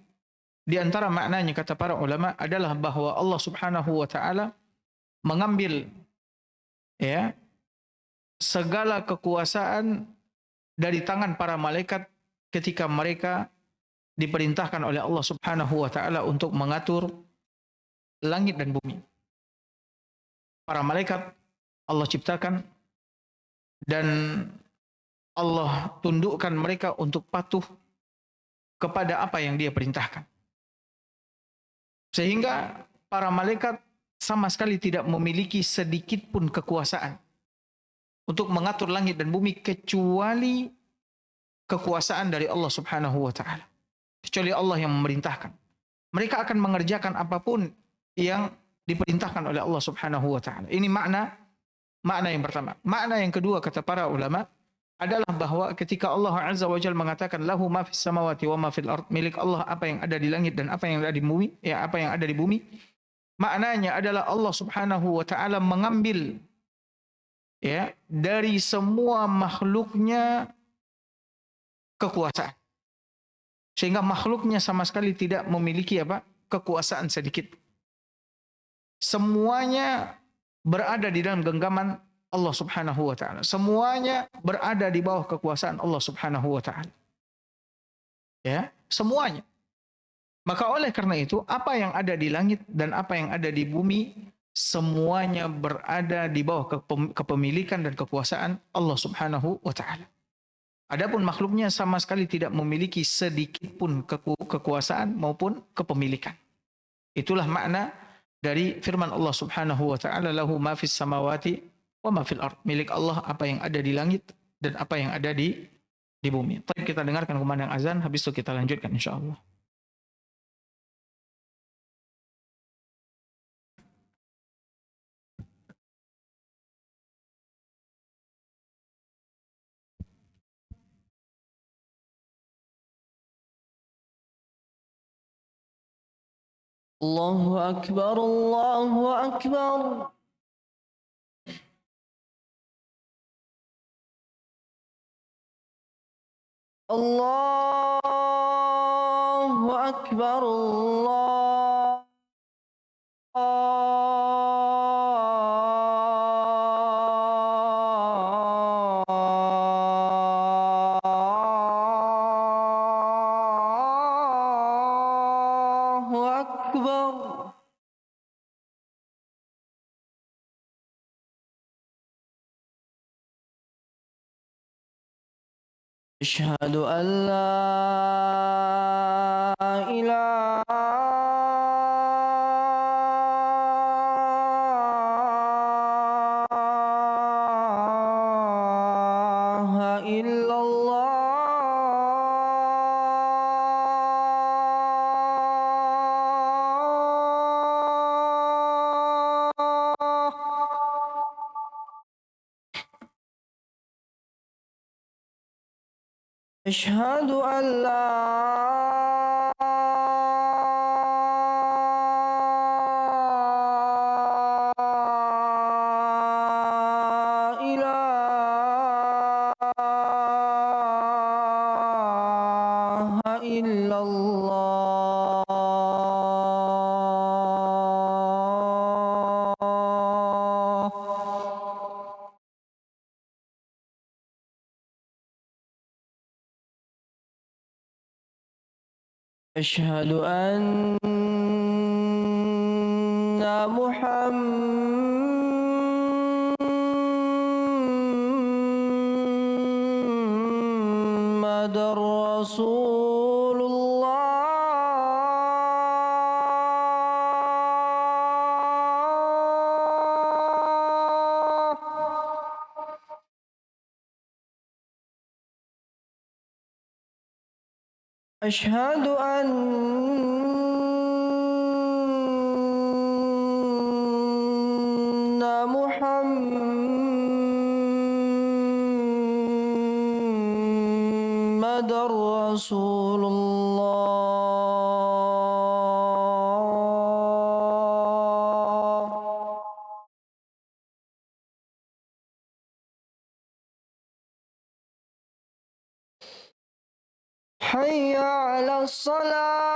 [SPEAKER 2] di antara maknanya kata para ulama adalah bahwa Allah Subhanahu wa taala mengambil ya segala kekuasaan dari tangan para malaikat ketika mereka diperintahkan oleh Allah Subhanahu wa taala untuk mengatur langit dan bumi. Para malaikat Allah ciptakan dan Allah tundukkan mereka untuk patuh kepada apa yang Dia perintahkan. Sehingga para malaikat sama sekali tidak memiliki sedikit pun kekuasaan untuk mengatur langit dan bumi kecuali kekuasaan dari Allah Subhanahu wa taala. Kecuali Allah yang memerintahkan. Mereka akan mengerjakan apapun yang diperintahkan oleh Allah Subhanahu wa taala. Ini makna yang pertama. Makna yang kedua kata para ulama adalah bahwa ketika Allah Azza wa Jalla mengatakan lahu ma fis samawati wa ma fil ard, milik Allah apa yang ada di langit dan apa yang ada di bumi, apa yang ada di bumi. Maknanya adalah Allah Subhanahu wa taala mengambil dari semua makhluknya kekuasaan. Sehingga makhluknya sama sekali tidak memiliki kekuasaan sedikit. Semuanya berada di dalam genggaman Allah Subhanahu wa taala. Semuanya berada di bawah kekuasaan Allah Subhanahu wa taala. Ya, semuanya. Maka oleh karena itu, apa yang ada di langit dan apa yang ada di bumi semuanya berada di bawah kepemilikan dan kekuasaan Allah Subhanahu wa taala. Adapun makhluknya sama sekali tidak memiliki sedikit pun kekuasaan maupun kepemilikan. Itulah makna dari firman Allah Subhanahu wa taala lahu ma fis samawati wa ma fil ard. Milik Allah apa yang ada di langit dan apa yang ada di bumi. Baik, kita dengarkan kumandang azan, habis itu kita lanjutkan insyaallah.
[SPEAKER 4] الله أكبر الله أكبر الله أكبر الله أكبر أشهد أن لا إله إلا الله أشهد أن لا إله إلا الله أشهد أن محمد رسول الله أشهد أن محمد رسول الله حي على الصلاة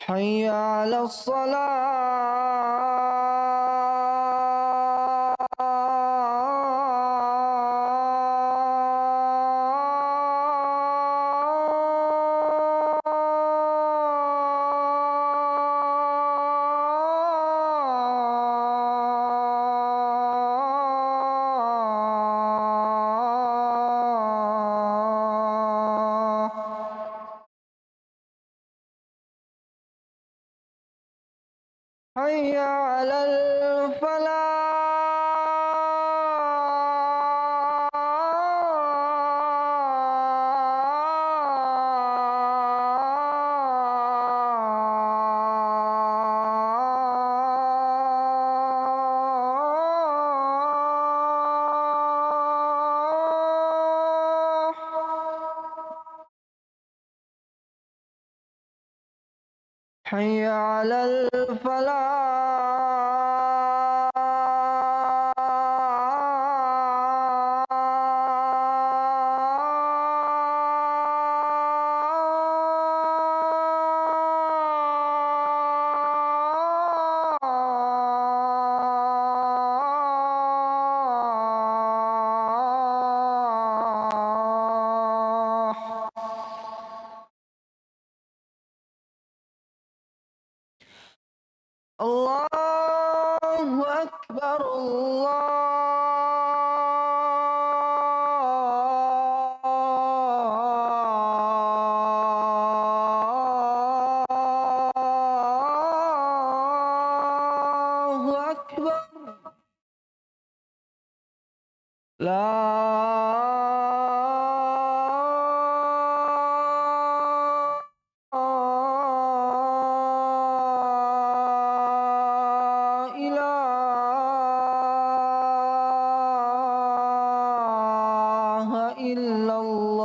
[SPEAKER 4] حي على الصلاة حي على الفلاح حي على الفلاح الله أكبر الله أكبر لا إله إلا الله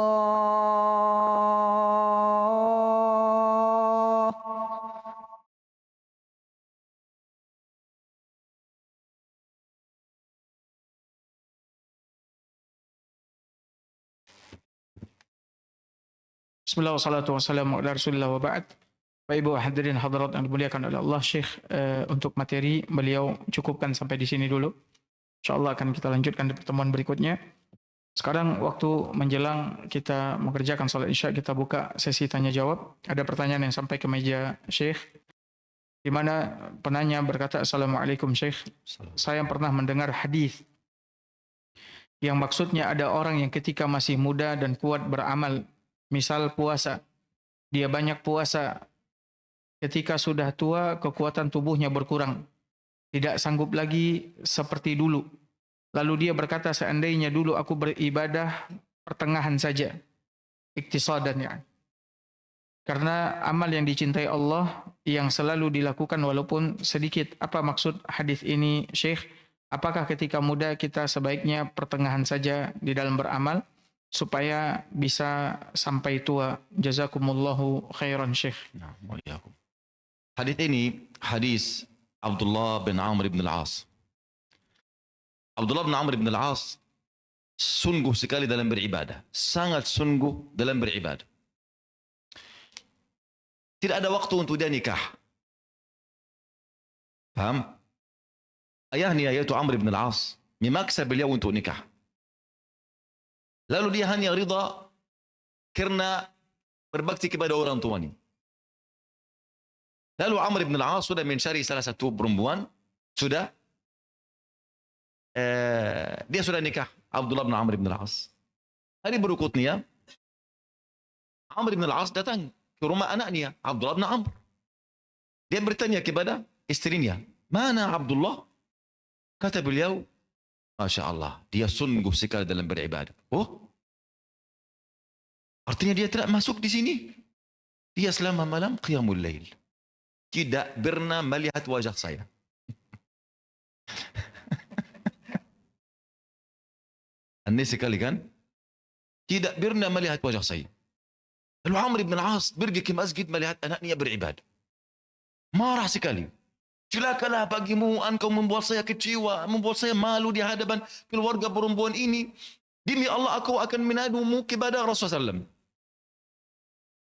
[SPEAKER 2] Bismillah wassalatu wassalamu ala rasulillah wa ba'd. Bapak Ibu hadirin hadirat yang dimuliakan oleh Allah, Syekh, untuk materi beliau cukupkan sampai di sini dulu. InsyaAllah akan kita lanjutkan di pertemuan berikutnya. Sekarang waktu menjelang kita mengerjakan salat isya, kita buka sesi tanya jawab. Ada pertanyaan yang sampai ke meja Syekh, di mana penanya berkata, Assalamualaikum Syekh, saya pernah mendengar hadis yang maksudnya ada orang yang ketika masih muda dan kuat beramal, misal puasa, dia banyak puasa, ketika sudah tua kekuatan tubuhnya berkurang, tidak sanggup lagi seperti dulu. Lalu dia berkata, seandainya dulu aku beribadah pertengahan saja, iktisadan ya. Karena amal yang dicintai Allah yang selalu dilakukan walaupun sedikit. Apa maksud hadis ini Syekh? Apakah ketika muda kita sebaiknya pertengahan saja di dalam beramal supaya bisa sampai tua? Jazakumullahu khairan Syekh.
[SPEAKER 1] Nah, wa'alaikum. Hadis ini hadis Abdullah bin Amr bin Al-As. Abdullah bin Amr bin Al-As sungguh sekali dalam beribadah, sangat sungguh dalam beribadah. Tidak ada waktu untuk dia nikah. Paham? Ayahnya yaitu Amr bin Al-As memaksa beliau untuk nikah. Lalu dia hanya rida karena berbakti kepada orang tuanya. Lalu Amr bin Al-As sudah mencari salah satu perempuan, dia sudah nikah, Abdullah bin Amr bin Al-As. Hari berikutnya Amr bin Al-As datang ke rumah anaknya Abdullah bin Amr. Dia bertanya kepada istrinya, mana Abdullah? Kata beliau, Masya Allah, dia sungguh sekali dalam beribadah. Oh, artinya dia tidak masuk di sini. Dia selama malam qiyamul lail, tidak pernah melihat wajah saya. Aneh sekali kan? Tidak pernah melihat wajah saya. Lalu Amr bin Al-As pergi ke masjid melihat anaknya beribadah. Marah sekali. Celakalah bagimu, engkau membuat saya kecewa, membuat saya malu di hadapan keluarga perempuan ini. Demi Allah aku akan menadumu kepada Rasulullah SAW.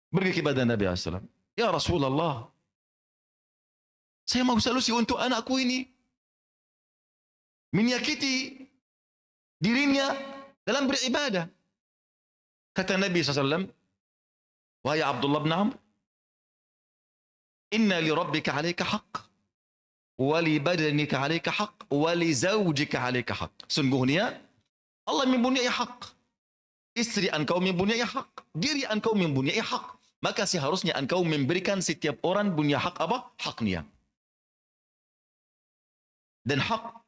[SPEAKER 1] Pergi kepada Nabi SAW. Ya Rasulullah,
[SPEAKER 3] Saya mau solusi untuk anakku ini. Menyakiti dirinya dalam beribadah. Kata Nabi SAW, wahai Abdullah bin Amr, inna li rabbika alaika haqq, wa li badanika alaika haqq, wa li zawjika alaika haqq. Sungguhnya Allah mempunyai hak. Istri engkau mempunyai hak. Diri engkau mempunyai hak. Maka seharusnya engkau memberikan setiap orang punya hak apa? Haknya. Dan hak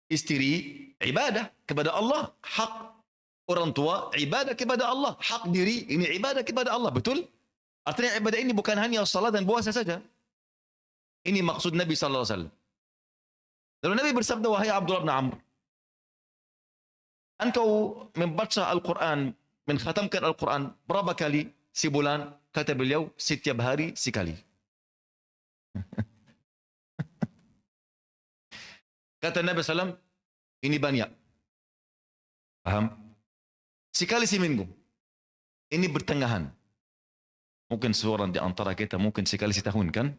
[SPEAKER 3] istri ibadah kepada Allah. Hak orang tua ibadah kepada Allah. Hak diri ini ibadah kepada Allah. Betul? Artinya ibadah ini bukan hanya salat dan puasa saja. Ini maksud Nabi SAW. Lalu Nabi bersabda, wahai Abdullah bin Amr, engkau membaca Al-Quran, mengkhatamkan Al-Quran berapa kali sebulan? Kata beliau, setiap hari sekali. Kata Nabi SAW, ini banyak. Paham? Sekali seminggu. Ini bertengahan. Mungkin seorang di antara kita mungkin sekali setahun kan?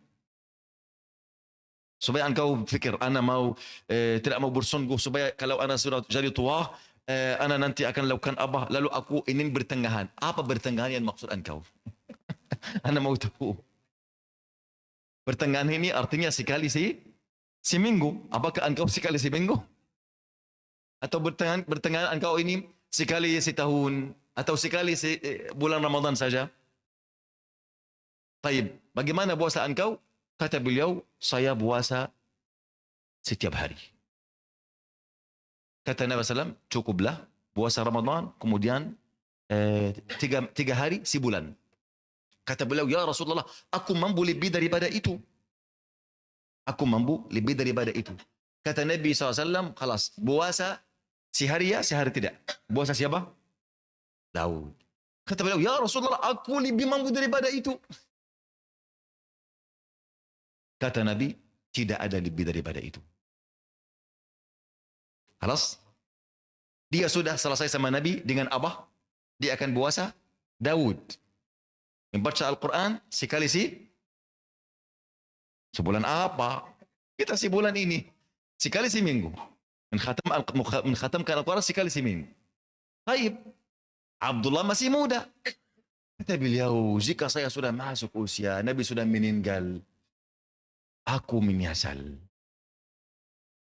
[SPEAKER 3] Supaya engkau fikir, ana mau tidak mau bersungguh supaya kalau ana sudah jadi tua, ana nanti akan lakukan apa? Lalu aku ingin bertengahan. Apa bertengahan yang maksud engkau? Ana mau tahu. Bertengahan ini artinya sekali seminggu. Apakah engkau sekali seminggu? Atau bertengahan engkau ini sekali setahun atau sekali bulan Ramadan saja? Baik, bagaimana puasa engkau? Kata beliau, saya puasa setiap hari. Kata Nabi SAW, cukuplah puasa Ramadan, kemudian tiga hari sebulan. Kata beliau, ya Rasulullah, aku mampu lebih daripada itu. Aku mampu lebih daripada itu. Kata Nabi SAW, khalas, puasa sehari ya, sehari tidak. Puasa siapa? Daud. Kata beliau, ya Rasulullah, aku lebih mampu daripada itu. Kata Nabi, tidak ada lebih daripada itu. Halas? Dia sudah selesai sama Nabi dengan apa? Dia akan puasa Daud. Membaca Al-Quran sekali sebulan apa? Kita sebulan ini. Sekali seminggu. Mengkhatamkan Al-Quran sekali seminggu. Baik. Abdullah masih muda. Kata beliau, jika saya sudah masuk usia, Nabi sudah meninggal, aku menyesal.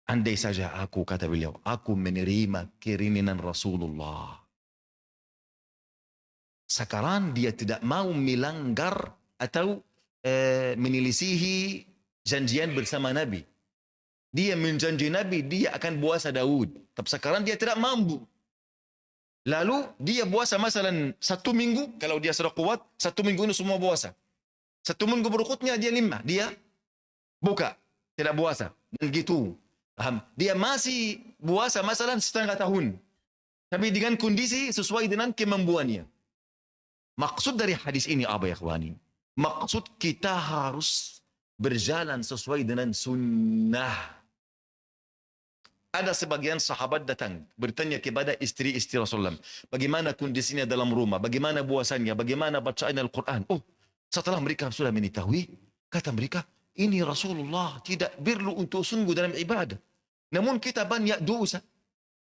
[SPEAKER 3] Andai saja aku, kata beliau, aku menerima keinginan Rasulullah. Sekarang dia tidak mau melanggar atau menyelisihi janjian bersama Nabi. Dia menjanji Nabi, dia akan puasa Daud. Tapi sekarang dia tidak mampu. Lalu dia puasa masalah 1 minggu, kalau dia sudah kuat, 1 minggu ini semua puasa. 1 minggu berikutnya dia 5, dia buka, tidak puasa. Dan gitu. Paham? Dia masih puasa masalah setengah tahun. Tapi dengan kondisi sesuai dengan kemampuannya. Maksud dari hadis ini apa ya ikhwani? Maksud kita harus berjalan sesuai dengan sunnah. Ada sebagian sahabat datang bertanya kepada istri-istri Rasulullah, bagaimana kondisinya dalam rumah, bagaimana puasanya, bagaimana bacaan Al-Quran. Oh, setelah mereka sudah mengetahui, kata mereka, ini Rasulullah tidak perlu untuk sungguh dalam ibadah. Namun kita banyak dosa.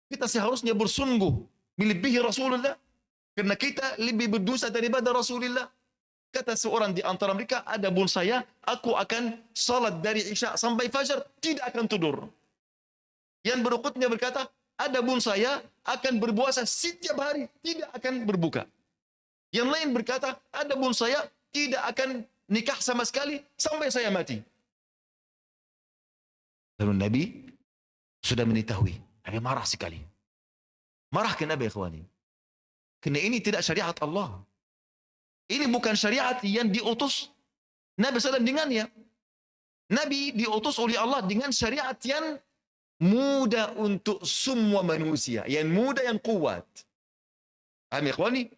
[SPEAKER 3] Kita seharusnya bersungguh melebihi Rasulullah. Karena kita lebih berdosa daripada Rasulullah. Kata seorang di antara mereka, ada pun saya, aku akan salat dari Isya sampai Fajar, tidak akan tidur. Yang berikutnya berkata, ada pun saya akan berpuasa setiap hari, tidak akan berbuka. Yang lain berkata, ada pun saya tidak akan nikah sama sekali sampai saya mati. Lalu Nabi sudah mengetahui, dia marah sekali. Marah ke Nabi ikhwani. Karena ini tidak syariat Allah. Ini bukan syariat yang diutus Nabi SAW dengannya. Nabi diutus oleh Allah dengan syariat yang mudah untuk semua manusia, yang mudah, yang kuat. Paham ikhwani?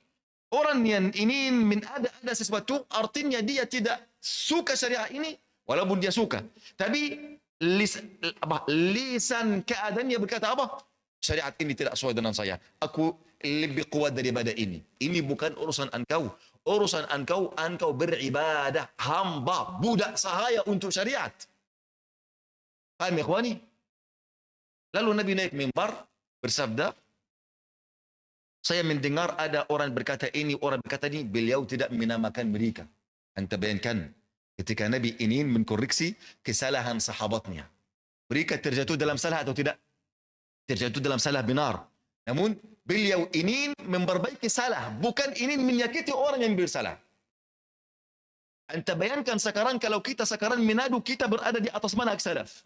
[SPEAKER 3] Orang yang ingin ada sesuatu, artinya dia tidak suka syariat ini, walaupun dia suka. Tapi lisan keadaannya berkata apa? Syariat ini tidak sesuai dengan saya. Aku lebih kuat daripada ini. Ini bukan urusan engkau. Urusan engkau beribadah. Hamba, budak sahaya untuk syariat. Paham ya ikhwani? Lalu Nabi naik mimbar bersabda, saya mendengar ada orang berkata ini, orang berkata ini, beliau tidak menamakan mereka. Anda bayangkan ketika Nabi ingin mengkoreksi kesalahan sahabatnya. Mereka terjatuh dalam salah atau tidak? Terjatuh dalam salah benar. Namun beliau ingin memperbaiki salah, bukan ingin menyakiti orang yang bersalah. Anda bayangkan sekarang kalau kita sekarang menadu, kita berada di atas manhaj salaf.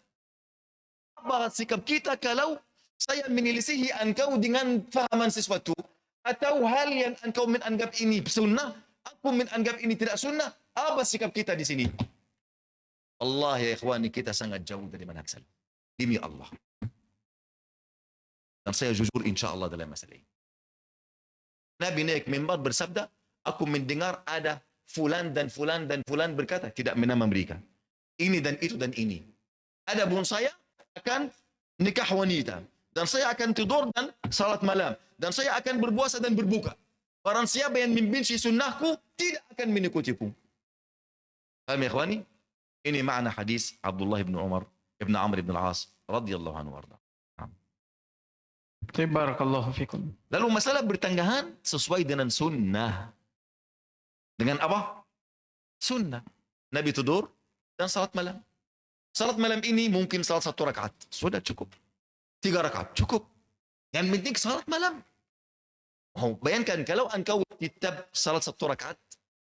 [SPEAKER 3] Apa sikap kita kalau saya menyelisihi engkau dengan fahaman sesuatu, atau hal yang engkau menganggap ini sunnah, aku menganggap ini tidak sunnah? Apa sikap kita di sini? Allah ya ikhwani, kita sangat jauh dari manhaj salaf. Demi Allah. Dan saya jujur insya Allah dalam masalah ini. Nabi naik mimbar bersabda, aku mendengar ada fulan dan fulan dan fulan berkata, tidak menama mereka. Ini dan itu dan ini. Adapun saya akan nikah wanita. Dan saya akan tidur dan salat malam. Dan saya akan berpuasa dan berbuka. Barang siapa yang membenci sunnahku, tidak akan mengikutiku. Paham ya ikhwani? Ini makna hadis Abdullah ibn Umar ibn Amr ibn al-As radhiyallahu anhu warda.
[SPEAKER 2] Barakallahu fikum.
[SPEAKER 3] Lalu masalah bertanggahan sesuai dengan sunnah. Dengan apa? Sunnah. Nabi tidur dan salat malam. Salat malam ini mungkin salat 1 rakaat. Sudah cukup. 3 rakaat. Cukup. Yang penting salat malam. Oh, bayangkan kalau engkau tetap salat 1 rakaat,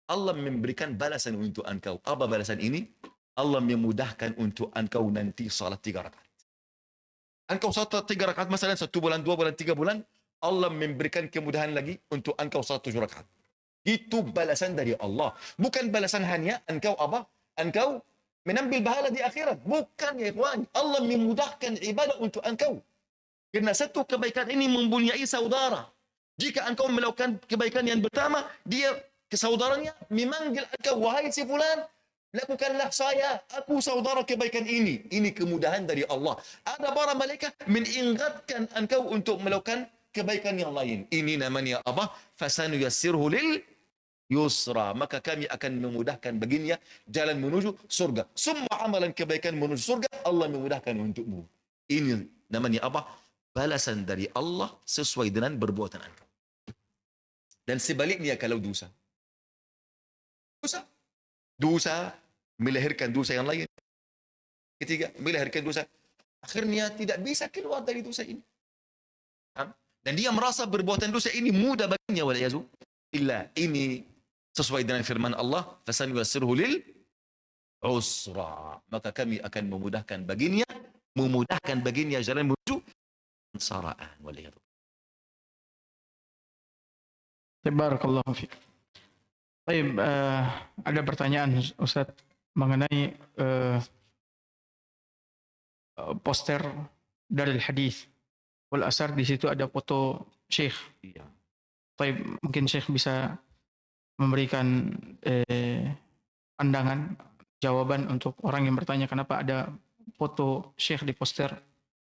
[SPEAKER 3] Allah memberikan balasan untuk engkau. Apa balasan ini? Allah memudahkan untuk engkau nanti salat 3 rakaat. Engkau salat 3 rakaat, masalah 1 bulan, 2 bulan, 3 bulan, Allah memberikan kemudahan lagi untuk engkau salat 7 rakaat. Itu balasan dari Allah. Bukan balasan hanya engkau apa? Engkau menambil pahala di akhirat. Bukan ya ikhwan. Allah memudahkan ibadah untuk engkau. Karena satu kebaikan ini mempunyai saudara. Jika engkau melakukan kebaikan yang pertama, dia ke saudaranya memanggil engkau, wahai si fulan, lakukanlah saya, aku saudara kebaikan ini. Ini kemudahan dari Allah. Ada para malaikat mengingatkan engkau untuk melakukan kebaikan yang lain. Ini namanya apa? Fasanuyassirhu lil yusra. Maka kami akan memudahkan baginya jalan menuju surga. Semua amalan kebaikan menuju surga, Allah memudahkan untukmu. Ini namanya apa? Balasan dari Allah sesuai dengan perbuatan engkau. Dan sebaliknya kalau dosa. Dosa melahirkan dosa yang lain. Ketiga, melahirkan dosa. Akhirnya tidak bisa keluar dari dosa ini. Dan dia merasa perbuatan dosa ini mudah baginya, walayazu illa. Ini sesuai dengan firman Allah, fasanuyassirhu lil usra. Maka kami akan memudahkan baginya jalan menuju saraan, walayazu.
[SPEAKER 2] Barakallahu fiik. Baik, ada pertanyaan Ustaz mengenai poster dari hadis wal asar. Di situ ada foto Syekh.
[SPEAKER 3] Iya.
[SPEAKER 2] Baik, mungkin Syekh bisa memberikan pandangan, jawaban untuk orang yang bertanya kenapa ada foto Syekh di poster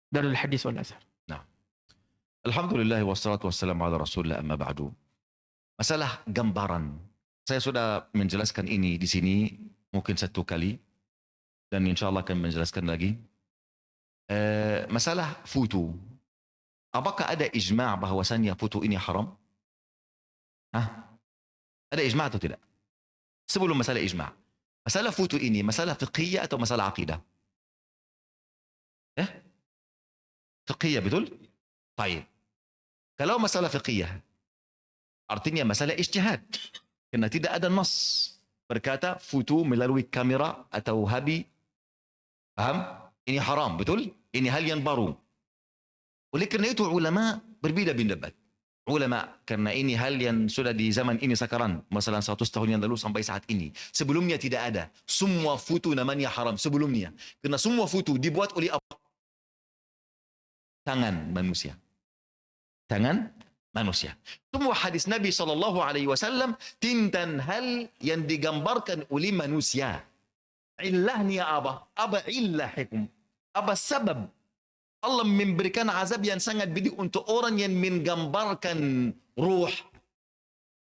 [SPEAKER 2] dari hadis wal asar.
[SPEAKER 3] Nah, alhamdulillah wassalatu wassalamu ala rasulillah, amma ba'du. Masalah gambaran, saya sudah menjelaskan ini di sini mungkin 1 kali dan insyaallah akan menjelaskan lagi. Masalah foto, apakah ada ijma' bahwasannya foto ini haram? Ada ijma' atau tidak? Sebelum masalah ijma', masalah foto ini masalah fiqhiyah atau masalah aqidah? Fiqhiyah, betul? Baik. Kalau masalah fiqhiyah, artinya masalah ijtihad. Karena tidak ada nas berkata foto melalui kamera atau habi, paham? Ini haram, betul? Ini hal yang baru. Oleh kerana itu ulama berbeza pendapat. Ulama, karena ini hal yang sudah di zaman ini sekarang, masalah 100 tahun yang lalu sampai saat ini. Sebelumnya tidak ada. Semua foto namanya haram sebelumnya. Karena semua foto dibuat oleh apa? Tangan manusia. Tangan manusia. Semua hadis Nabi SAW tentang hal yang digambarkan oleh manusia. Illahnya apa? Apa illah hukum? Apa sebab Allah memberikan azab yang sangat pedih untuk orang yang menggambarkan ruh?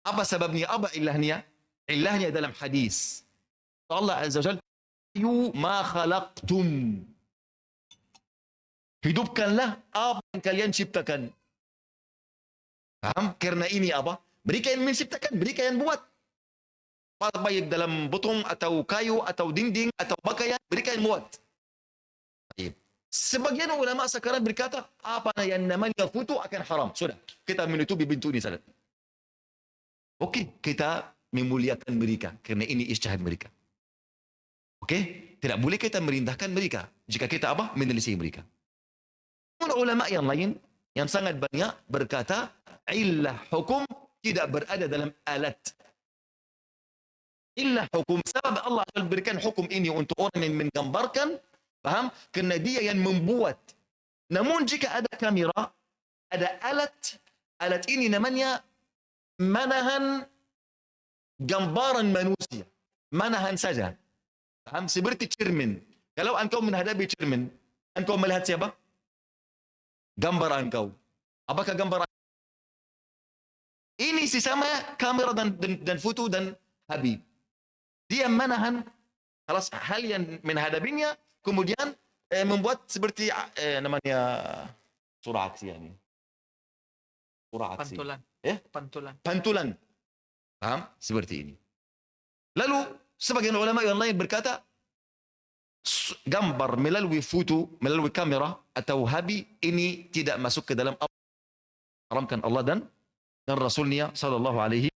[SPEAKER 3] Apa sebabnya? Apa ilahnya? Ilahnya dalam hadis Allah Azza wa Jalla, ma khalaqtum Hidupkanlah apa yang kalian ciptakan. Faham? Karena ini apa? Mereka yang menciptakan, mereka yang buat. Baik dalam botong atau kayu atau dinding atau pakaian, mereka yang buat. Baik. Sebagian ulama sekarang berkata, apa yang namanya foto akan haram. Sudah, kita menutupi pintu ini saja. Okey, kita memuliakan mereka karena ini ijtihad mereka. Okey, tidak boleh kita merendahkan mereka jika kita apa? Menelisih mereka. Ulama yang lain yang sangat banyak berkata, illah hukum tidak berada dalam alat. Illah hukum, sebab Allah akan berikan hukum ini untuk orang yang menggambarkan, faham? Kerana dia yang membuat. Namun jika ada kamera, ada alat ini namanya manahan gambaran manusia. Manahan saja. Faham? Seperti cermin. Kalau engkau menghadapi cermin, engkau melihat siapa? Gambar engkau. Apakah gambar? Ini sesama kamera dan foto dan Habib. Dia manahan hal yang menghadapinya, kemudian membuat seperti namanya surah aksi ini. Surah aksi.
[SPEAKER 2] Pantulan.
[SPEAKER 3] Pantulan. Paham? Seperti ini. Lalu sebagian ulama yang lain berkata, gambar melalui foto, melalui kamera atau habi ini tidak masuk ke dalam haramkan Allah dan Rasulnya sallallahu alaihi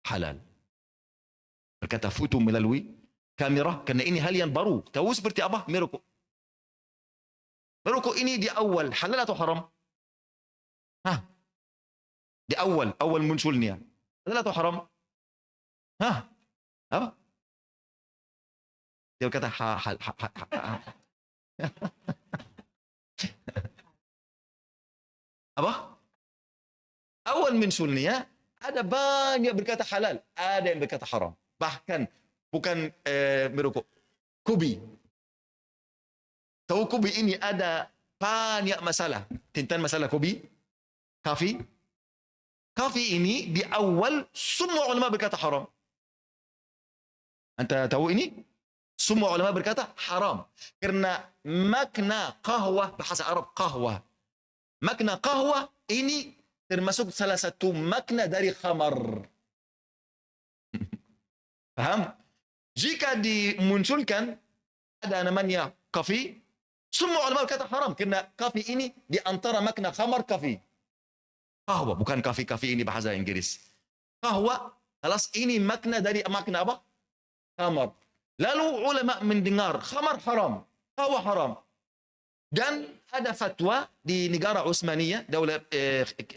[SPEAKER 3] halal. Berkata foto melalui kamera kerana ini hal yang baru. Tahu seperti apa? Merokok. Merokok ini di awal halal atau haram? Di awal munculnya. Halal atau haram? Apa? Dia berkata apa? Awal munculnya ada banyak berkata halal, ada yang berkata haram. Bahkan bukan merokok. Kopi. Tahu kopi ini ada banyak masalah. Tentang masalah kopi. Kafi. Kafi ini di awal semua ulama berkata haram. Anda tahu ini? Semua ulama berkata haram. Kerana makna qahwah, bahasa Arab qahwah. Makna qahwah ini termasuk salah satu makna dari khamar. Faham? Jika dimunculkan ada namanya kafi, semua ulama berkata haram kerana kafi ini di antara makna khamar kafi. Qahwa, bukan kafi ini bahasa Inggris. Qahwa, alas ini makna dari makna apa? Khamar. Lalu ulama mendengar khamar haram, qahwa haram. Dan ada fatwa di negara Utsmaniyah, daulah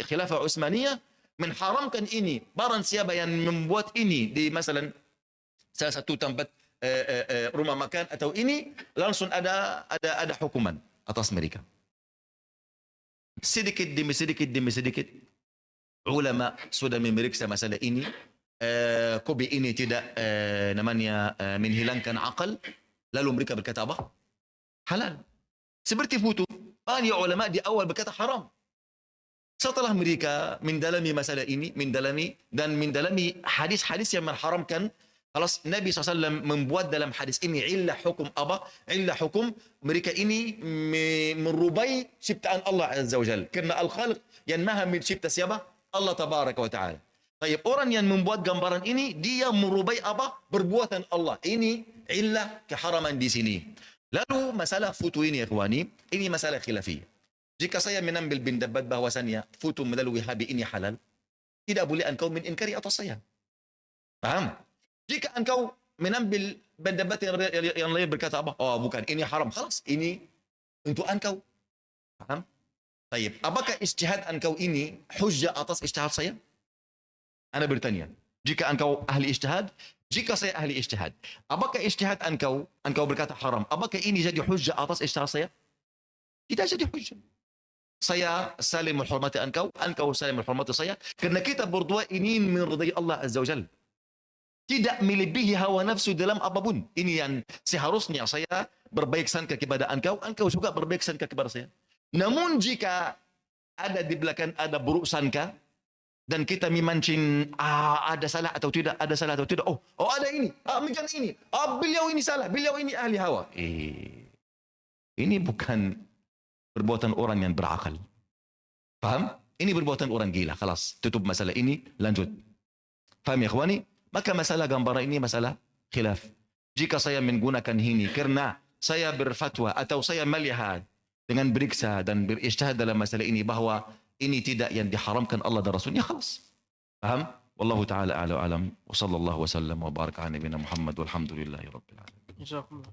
[SPEAKER 3] khilafah Utsmaniyah mengharamkan ini. Barang siapa yang membuat ini di masalan salah satu tempat rumah makan atau ini, langsung ada hukuman atas mereka. Sedikit demi sedikit ulama sudah memeriksa masalah ini. Kopi ini tidak namanya menghilangkan akal, lalu mereka berkata apa? Halal. Seperti foto, banyak ulama di awal berkata haram. Setelah mereka mendalami masalah ini, mendalami hadis-hadis yang mengharamkan, kalau Nabi SAW membuat dalam hadis ini illah hukum apa? Illah hukum mereka ini merubai ciptaan Allah Azza wa Jalla. Kerana Al-Khaliq yang maha mencipta siapa? Allah Tabaraka wa Ta'ala. Baik, orang yang membuat gambaran ini, dia merubai apa? Perbuatan Allah. Ini illah keharaman di sini. Lalu masalah foto ini, ikhwani, ini masalah khilafiyah. Jika saya menambil pendapat bahwasannya foto melalui habi ini halal, tidak boleh engkau mengingkari atas saya. Paham? Jika engkau menambil pendapat yang lain berkata apa? Oh bukan, ini haram. Khalas, ini untuk engkau. Paham? Baik, apakah ijtihad engkau ini hujjah atas ijtihad saya? Anda bertanya. Jika engkau ahli ijtihad, jika saya ahli ijtihad, apakah ijtihad engkau berkata haram? Apakah ini jadi hujjah atas ijtihad saya? Tidak jadi hujjah. Saya saling menghormati engkau saling menghormati saya, kerana kita berdua ingin meridai Allah Azza wa Jalla. Tidak melebihi hawa nafsu dalam apapun. Ini yang seharusnya saya berbaik sangka kepada engkau juga berbaik sangka kepada saya. Namun jika ada di belakang ada buruk sangka, dan kita memancing ada salah atau tidak, ada salah atau tidak. Oh ada ini, macam ini. Beliau ini salah, beliau ini ahli hawa. Ini bukan perbuatan orang yang berakal. Faham? Ini perbuatan orang gila. Khalas, tutup masalah ini, lanjut. Faham ya ikhwani? Maka masalah gambaran ini masalah khilaf. Jika saya menggunakan ini karena saya berfatwa atau saya melihat dengan beriksa dan berijtihad dalam masalah ini bahwa ini tidak yang diharamkan Allah dan Rasulnya, khalas. Faham? Wallahu ta'ala a'lam wa sallallahu wa sallam wa baraka ala nabiyina Muhammad walhamdulillahi rabbil alamin.
[SPEAKER 2] Jazakumullah.